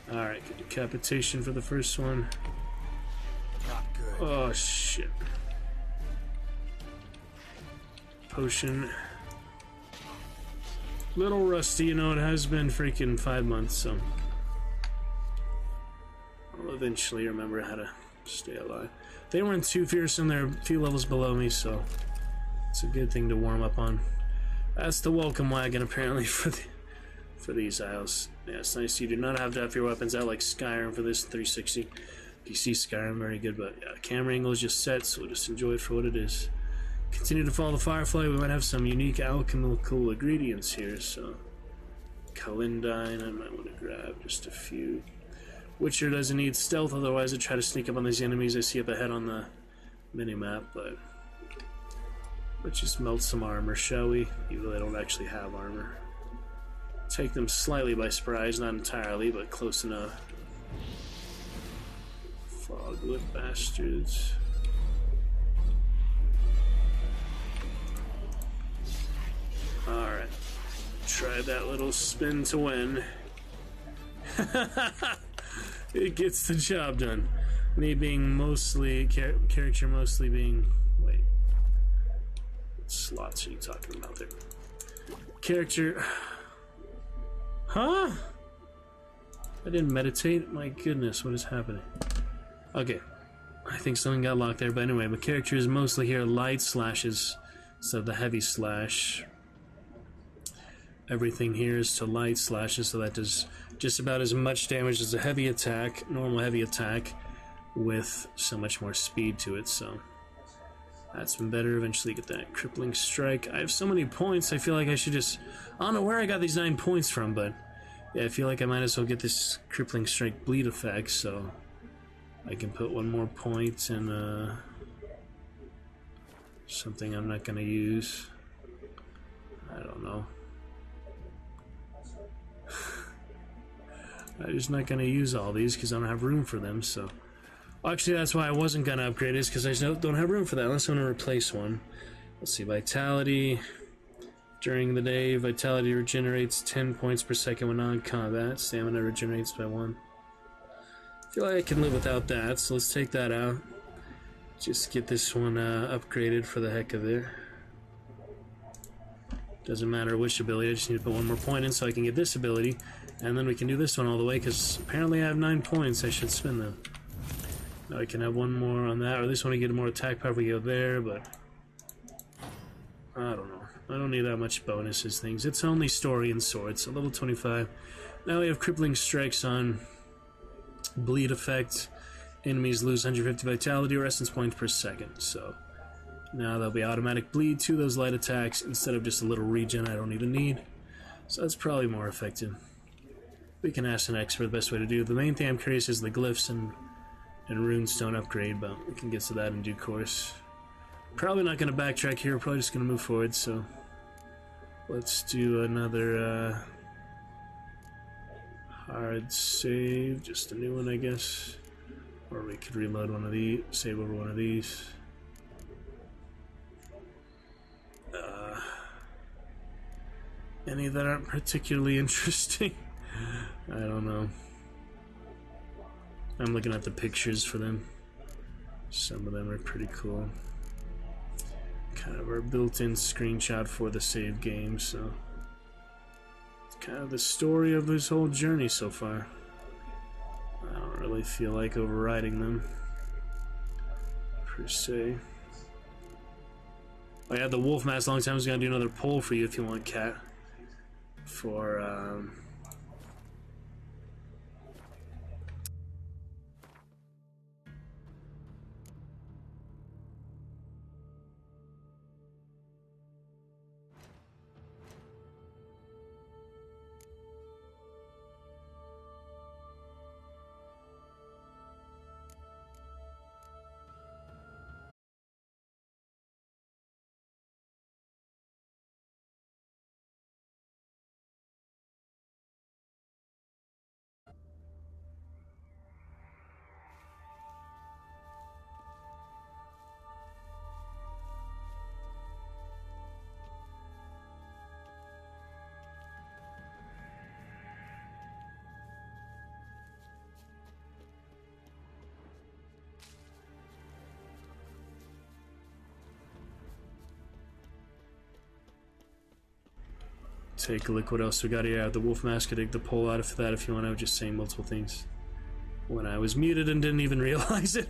Alright, good decapitation for the first one. Oh shit. Potion. Little rusty, you know, it has been freaking 5 months, so I'll eventually remember how to stay alive. They weren't too fearsome, they're a few levels below me, so it's a good thing to warm up on. That's the welcome wagon apparently for these isles. Yeah, it's nice you do not have to have your weapons out like Skyrim for this 360. PC Skyrim, very good, but yeah, camera angle is just set, so we'll just enjoy it for what it is. Continue to follow the Firefly. We might have some unique alchemical ingredients here, so Kalendine, I might want to grab just a few. Witcher doesn't need stealth, otherwise I'd try to sneak up on these enemies I see up ahead on the mini-map, but let's just melt some armor, shall we? Even though they don't actually have armor. Take them slightly by surprise, not entirely, but close enough. Foglit bastards. Alright. Try that little spin to win. It gets the job done. Me being mostly, character mostly being, wait. What slots are you talking about there? Character, huh? I didn't meditate? My goodness, what is happening? Okay, I think something got locked there, but anyway, my character is mostly here light slashes, so the heavy slash. Everything here is to light slashes, so that does just about as much damage as a heavy attack, normal heavy attack, with so much more speed to it, so That's been better. Eventually get that crippling strike. I have so many points, I feel like I should just... I don't know where I got these 9 points from, but... yeah, I feel like I might as well get this crippling strike bleed effect, so... I can put 1 more point in, something I'm not gonna use. I don't know. I'm just not gonna use all these because I don't have room for them, so... actually, that's why I wasn't gonna upgrade it, because I just don't have room for that unless I want to replace one. Let's see, Vitality. During the day, Vitality regenerates 10 points per second when non-combat. Stamina regenerates by 1. I feel like I can live without that, so let's take that out. Just get this one upgraded for the heck of it. Doesn't matter which ability, I just need to put 1 more point in so I can get this ability. And then we can do this one all the way, because apparently I have 9 points, I should spend them. Now I can have 1 more on that, or at least want to get more attack power if we go there, but... I don't know. I don't need that much bonuses things. It's only story and swords, so level 25. Now we have crippling strikes on bleed effect. Enemies lose 150 vitality or essence points per second, so... now there'll be automatic bleed to those light attacks instead of just a little regen I don't even need. So that's probably more effective. We can ask an expert the best way to do it. The main thing I'm curious is the glyphs and runestone upgrade, but we can get to that in due course. Probably not going to backtrack here, probably just going to move forward, so... let's do another hard save, just a new one I guess. Or we could reload one of these, save over one of these. Any that aren't particularly interesting? I don't know. I'm looking at the pictures for them. Some of them are pretty cool. Kind of our built-in screenshot for the save game, so... it's kind of the story of this whole journey so far. I don't really feel like overriding them, per se. I had the wolf mask a long time. I was going to do another poll for you if you want, Cat. For, take a look what else we got here. The wolf mask, I dig the poll out of that if you want. I was just saying multiple things. When I was muted and didn't even realize it,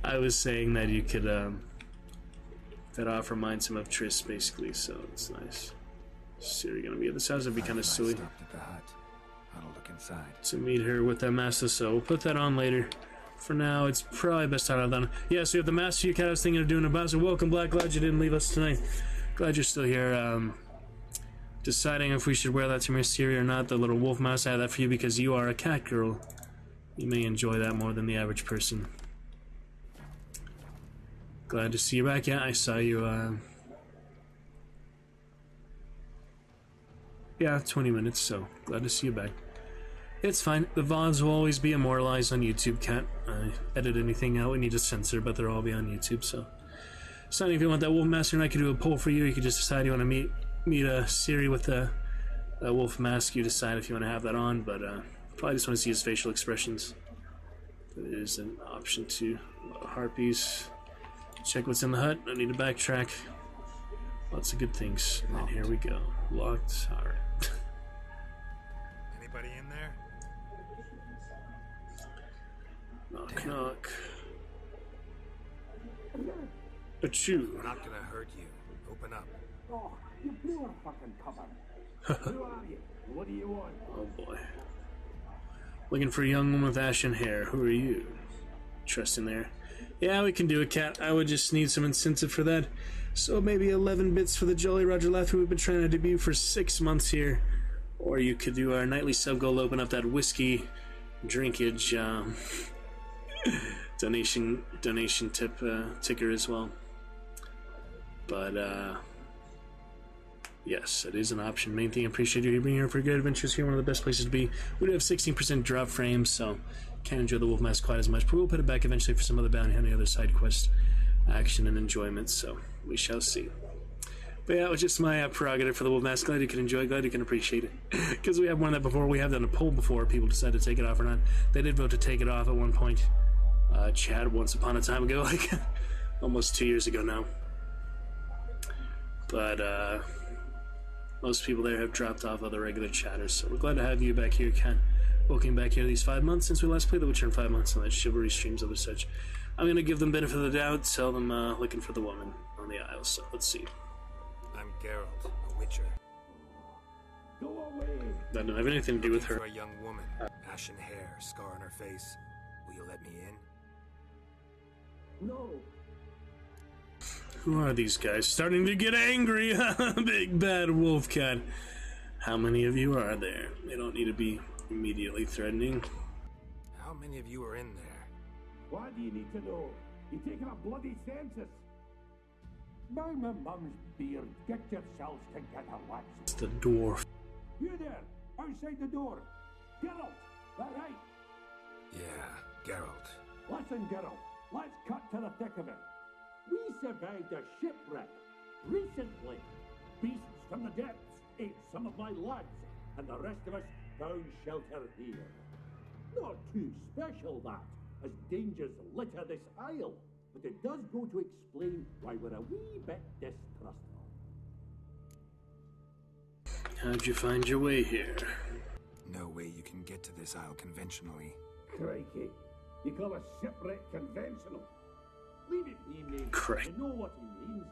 I was saying that you could, that off reminds him of Triss, basically, so it's nice. Siri gonna be at this house, it'd be kind of silly to meet her with that master, so we'll put that on later. For now, it's probably best time I've done. Yeah, so you have the master you cat I was thinking of doing about, so welcome, Black. Glad you didn't leave us tonight. Glad you're still here. Deciding if we should wear that to Mysteria or not, the little wolf mask. I have that for you because you are a cat girl. You may enjoy that more than the average person. Glad to see you back. Yeah, I saw you, yeah, 20 minutes, so glad to see you back. It's fine. The VODs will always be immortalized on YouTube, Cat. I edit anything out we need to censor, but they'll all be on YouTube, so... So if you want that wolf mask, I could do a poll for you. You could just decide you want to meet Siri with a wolf mask. You decide if you want to have that on, but probably just want to see his facial expressions. There is an option to harpies. Check what's in the hut. No need to backtrack. Lots of good things. And here we go. Locked. Alright. Anybody in there? Knock, Damn. knock. Achoo. We're not gonna hurt you. Open up. Oh, you blew a fucking cover. Who are you? What do you want? Oh boy. Looking for a young woman with ashen hair. Who are you? Trust in there. Yeah, we can do it, Cat. I would just need some incentive for that. So maybe 11 bits for the Jolly Roger Laughter we've been trying to debut for 6 months here. Or you could do our nightly sub goal, open up that whiskey drinkage donation tip ticker as well. But yes, it is an option. Main thing, I appreciate you being here for good adventures here. One of the best places to be. We do have 16% drop frames, so can't enjoy the wolf mask quite as much. But we'll put it back eventually for some other bounty hunting, other side quest action and enjoyment. So we shall see. But yeah, it was just my prerogative for the wolf mask. Glad you can enjoy it. Glad you can appreciate it. Because we have one of that before. We have done a poll before. People decided to take it off or not. They did vote to take it off at one point. Chad, once upon a time ago, like almost 2 years ago now. But most people there have dropped off other regular chatters. So we're glad to have you back here, Ken. Welcome back here these 5 months since we last played The Witcher in 5 months on that Chivalry streams of such. I'm going to give them benefit of the doubt, tell them looking for the woman on the aisle. So let's see. I'm Geralt, a Witcher. Go away! That don't have anything to do with her. For a young woman, ashen hair, scar on her face. Will you let me in? No! Who are these guys? Starting to get angry! Big bad wolf cat. How many of you are there? They don't need to be immediately threatening. How many of you are in there? Why do you need to know? You're taking a bloody census! Mind my mum's beard. Get yourselves together, lads. It's the dwarf. You there, outside the door. Geralt, that right? Yeah, Geralt. Listen, Geralt, let's cut to the thick of it. We survived a shipwreck recently. Beasts from the depths ate some of my lads, and the rest of us found shelter here. Not too special, that, as dangers litter this isle, but it does go to explain why we're a wee bit distrustful. How'd you find your way here? No way you can get to this isle conventionally. Crikey, you call a shipwreck conventional? Leave it be, mate. Crikey. You know what he means.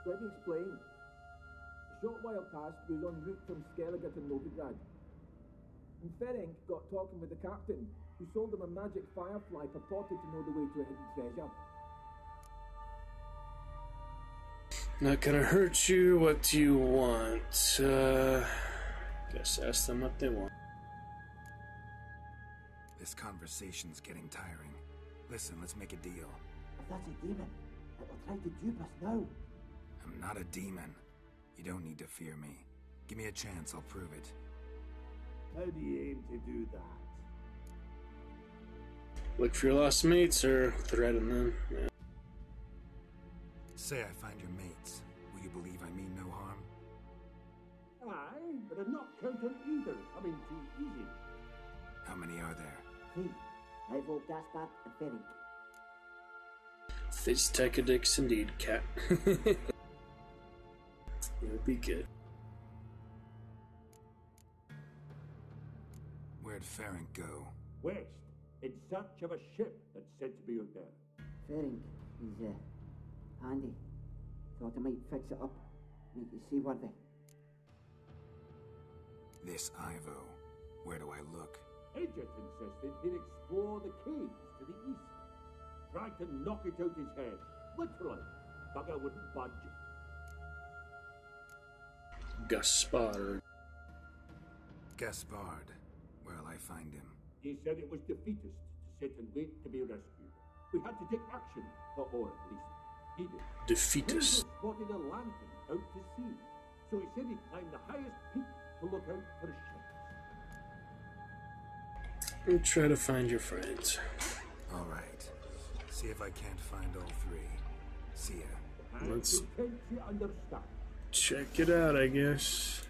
Let me explain. A short while past, we was en route from Skellige to Novigrad. And Ferenc got talking with the captain, who sold him a magic firefly purported to know the way to a hidden treasure. Not gonna hurt you. What do you want? Guess ask them what they want. This conversation's getting tiring. Listen, let's make a deal. If that's a demon, it will try to dupe us now. I'm not a demon. You don't need to fear me. Give me a chance, I'll prove it. How do you aim to do that? Look for your lost mates or threaten them. Yeah. Say I find your mates. Will you believe I mean no harm? Aye, but I'm not counting either coming too easy. How many are there? 3. Ivo, Gaspard, and Ferenc. Fizztechadix indeed, cat. It'll be good. Where'd Ferenc go? West, in search of a ship that's said to be out there. Ferenc, he's handy. Thought I might fix it up, make it seaworthy. This Ivo. Where do I look? Edget insisted he'd explore the caves to the east. Tried to knock it out his head. Literally. Bugger wouldn't budge. Gaspard. Gaspard. Where'll I find him? He said it was defeatist to sit and wait to be rescued. We had to take action, or at least he did. Defeatist. He spotted a lantern out to sea, so he said he'd climb the highest peak to look out for ships. We'll try to find your friends. All right. See if I can't find all 3. See ya. And Let's pretend you understand. check it out, I guess.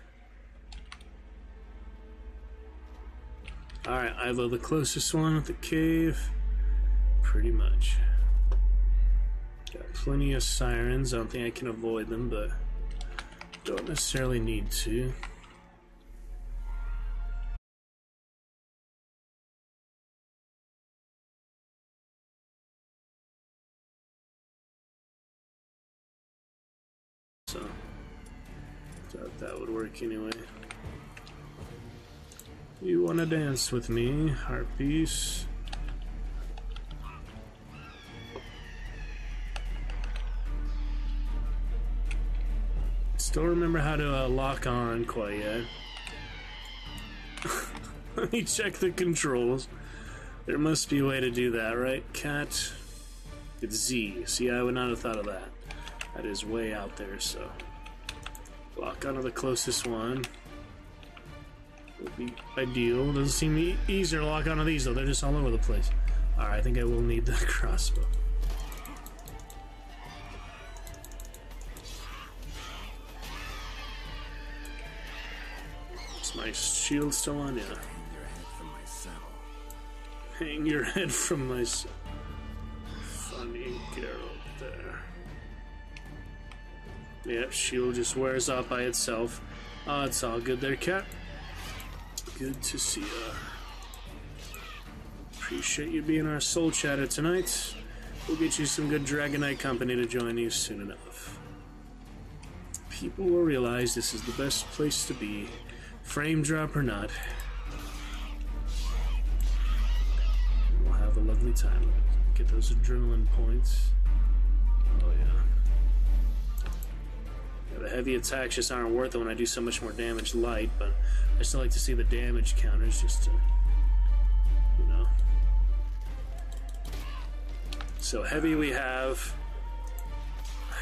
Alright, Ivo, the closest one at the cave. Pretty much. Got plenty of sirens. I don't think I can avoid them, but don't necessarily need to. So, thought that would work anyway. You wanna dance with me, Harpies? Still remember how to lock on quite yet. Let me check the controls. There must be a way to do that, right? Cat. It's Z. See, I would not have thought of that. That is way out there, so. Lock onto the closest one. Would be ideal. Doesn't seem easier to lock onto these, though. They're just all over the place. Alright, I think I will need the crossbow. Is my shield still on? Yeah. Hang your head from my saddle. Funny girl there. Yep, shield just wears off by itself. Oh, it's all good there, cat. Good to see ya. Appreciate you being our soul chatter tonight. We'll get you some good Dragonite company to join you soon enough. People will realize this is the best place to be, frame drop or not. We'll have a lovely time. Get those adrenaline points. Oh yeah. The heavy attacks just aren't worth it when I do so much more damage light, but I still like to see the damage counters just to, you know. So heavy we have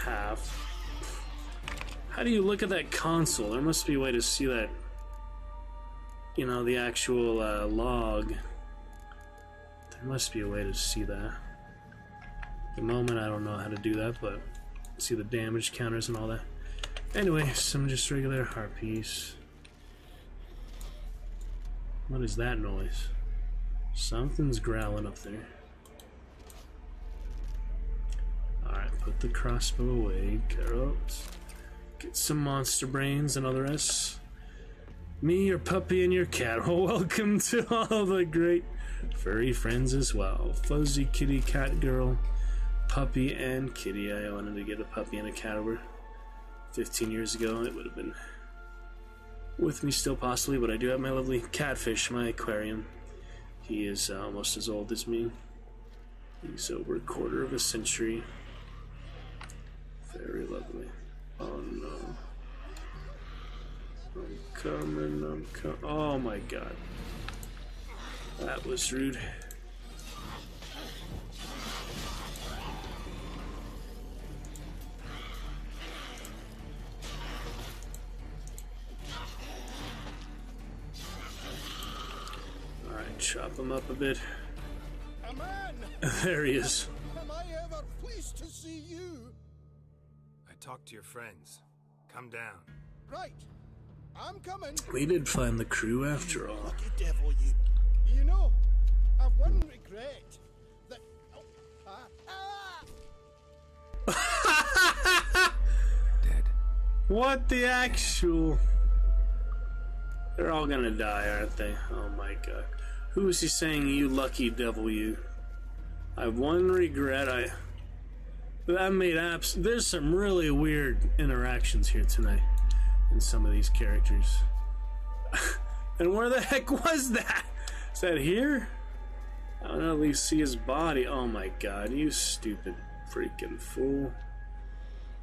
half. How do you look at that console? There must be a way to see that, you know, the actual log. There must be a way to see that. At the moment I don't know how to do that, but see the damage counters and all that. Anyway, some just regular harpies. What is that noise? Something's growling up there. Alright, put the crossbow away. Carrots. Get some monster brains and all the rest. Me, your puppy, and your cat. Well, welcome to all the great furry friends as well. Fuzzy kitty, cat girl, puppy, and kitty. I wanted to get a puppy and a cat over 15 years ago. It would have been with me still possibly, but I do have my lovely catfish, my aquarium. He is almost as old as me. He's over a quarter of a century. Very lovely. Oh no. I'm coming. Oh my god. That was rude. Alright, chop him up a bit. A man! There he is. Am I ever pleased to see you? I talked to your friends. Come down. Right. I'm coming. We did find the crew after all. Lucky devil, you. You know, I've one regret. That... Dead. What the actual... They're all gonna die, aren't they? Oh my god. Who is he saying, you lucky devil, you? I have one regret, That made apps... There's some really weird interactions here tonight in some of these characters. And where the heck was that? Is that here? I don't know, at least see his body. Oh my god, you stupid freaking fool.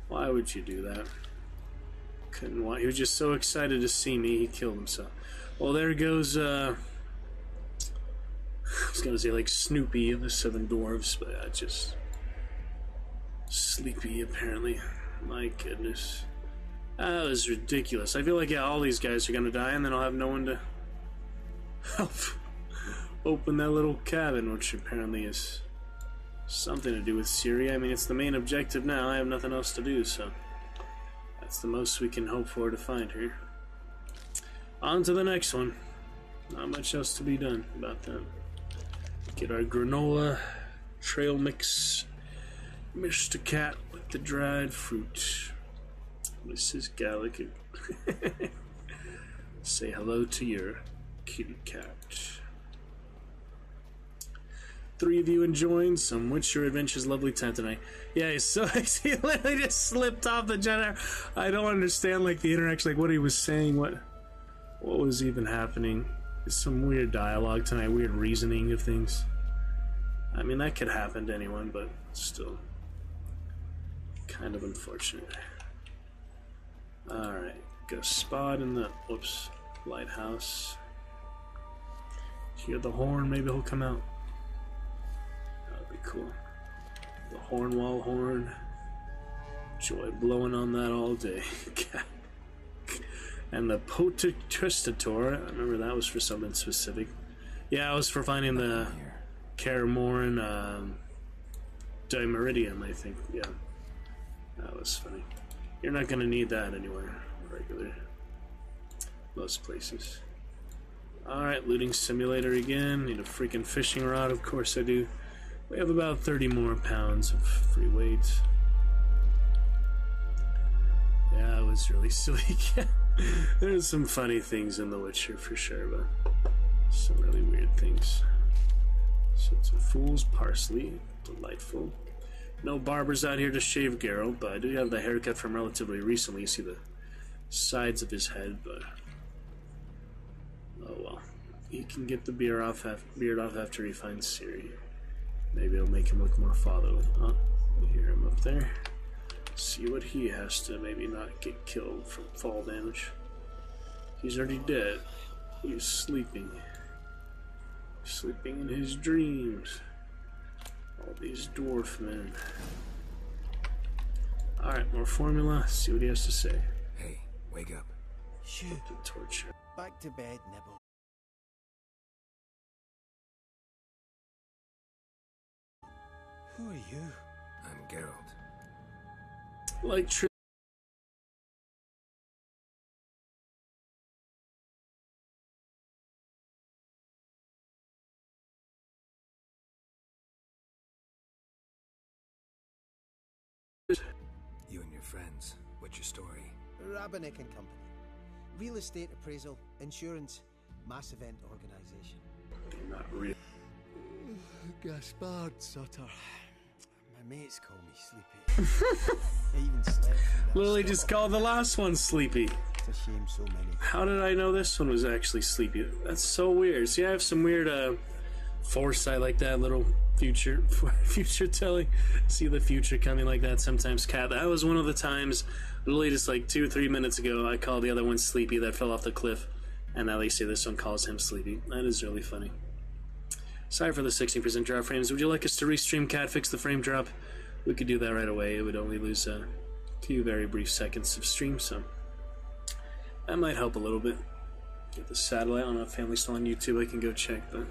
Why would you do that? Couldn't want... He was just so excited to see me, he killed himself. Well, there goes, I was gonna say, like, Snoopy of the Seven Dwarves, but just... Sleepy, apparently. My goodness. That was ridiculous. I feel like, yeah, all these guys are gonna die, and then I'll have no one to help open that little cabin, which apparently is something to do with Syria. I mean, it's the main objective now. I have nothing else to do, so that's the most we can hope for to find her. On to the next one. Not much else to be done about that. Get our granola trail mix. Mr. Cat with the dried fruit. Mrs. Gallagher. Say hello to your kitty cat. 3 of you enjoying some Witcher Adventures lovely time tonight. Yeah, so he literally just slipped off the jet. I don't understand, like, the interaction, like what he was saying, what was even happening. There's some weird dialogue tonight, weird reasoning of things. I mean, that could happen to anyone, but still kind of unfortunate. Alright, go spot in the, whoops, lighthouse. Hear the horn, maybe he'll come out. That would be cool. The Hornwall horn. Enjoy blowing on that all day. And the Potristator, I remember that was for something specific. Yeah, it was for finding the Caramoran Dimeridium, I think. Yeah, that was funny. You're not going to need that anywhere regular. Most places. Alright, looting simulator again. Need a freaking fishing rod, of course I do. We have about 30 more pounds of free weight. Yeah, it was really silly. There's some funny things in The Witcher for sure, but some really weird things. So some fool's parsley, delightful. No barbers out here to shave Geralt, but I do have the haircut from relatively recently. You see the sides of his head, but oh well. He can get the beard off after he finds Ciri. Maybe it'll make him look more fatherly. Oh, we hear him up there. See what he has to maybe not get killed from fall damage. He's already dead. He's sleeping. Sleeping in his dreams. All these dwarf men. Alright, more formula. See what he has to say. Hey, wake up. Shoo. The torture. Back to bed, Nibble. Who are you? I'm Geralt. Like true. You and your friends, what's your story? Rabenik and Company. Real estate appraisal, insurance, mass event organization. Not real. Gaspard Sutter. My mates call me Sleepy. I even slept through that. Lily just called the last one Sleepy. It's a shame so many. How did I know this one was actually Sleepy? That's so weird. See, I have some weird foresight like that, little future telling. See the future coming like that sometimes, Cat. That was one of the times, literally just like 2 or 3 minutes ago, I called the other one Sleepy that fell off the cliff, and now they say this one calls him Sleepy. That is really funny. Sorry for the 16% drop frames. Would you like us to restream Cat, fix the frame drop? We could do that right away. It would only lose a few very brief seconds of stream, so that might help a little bit. Get the satellite. I don't know if family's still on YouTube. I can go check, but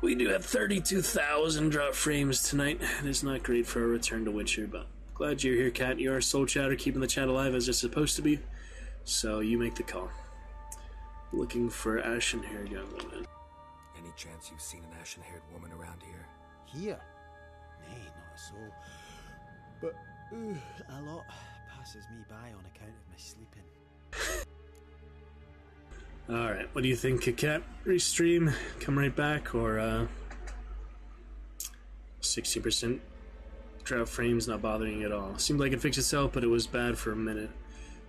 we do have 32,000 drop frames tonight. It is not great for a return to Witcher, but glad you're here, Cat. You are Soul Chatter, keeping the chat alive as it's supposed to be, so you make the call. Looking for ashen-haired young woman. Any chance you've seen an ashen-haired woman around here? Here? Nay, not a soul. But a lot passes me by on account of my sleeping. Alright, what do you think, Cat? Restream, come right back, or 60% drop frames not bothering you at all? Seemed like it fixed itself, but it was bad for a minute.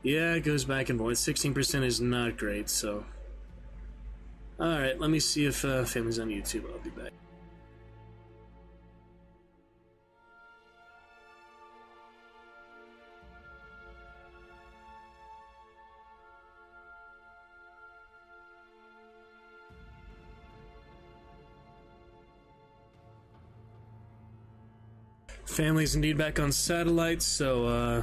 Yeah, it goes back and forth. 16% is not great, so alright, let me see if family's on YouTube. I'll be back. Family's indeed back on satellite, so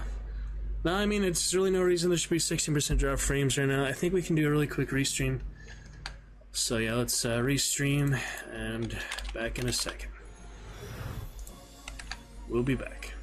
no, I mean, it's really no reason there should be 16% drop frames right now. I think we can do a really quick restream. So yeah, let's restream, and back in a second. We'll be back.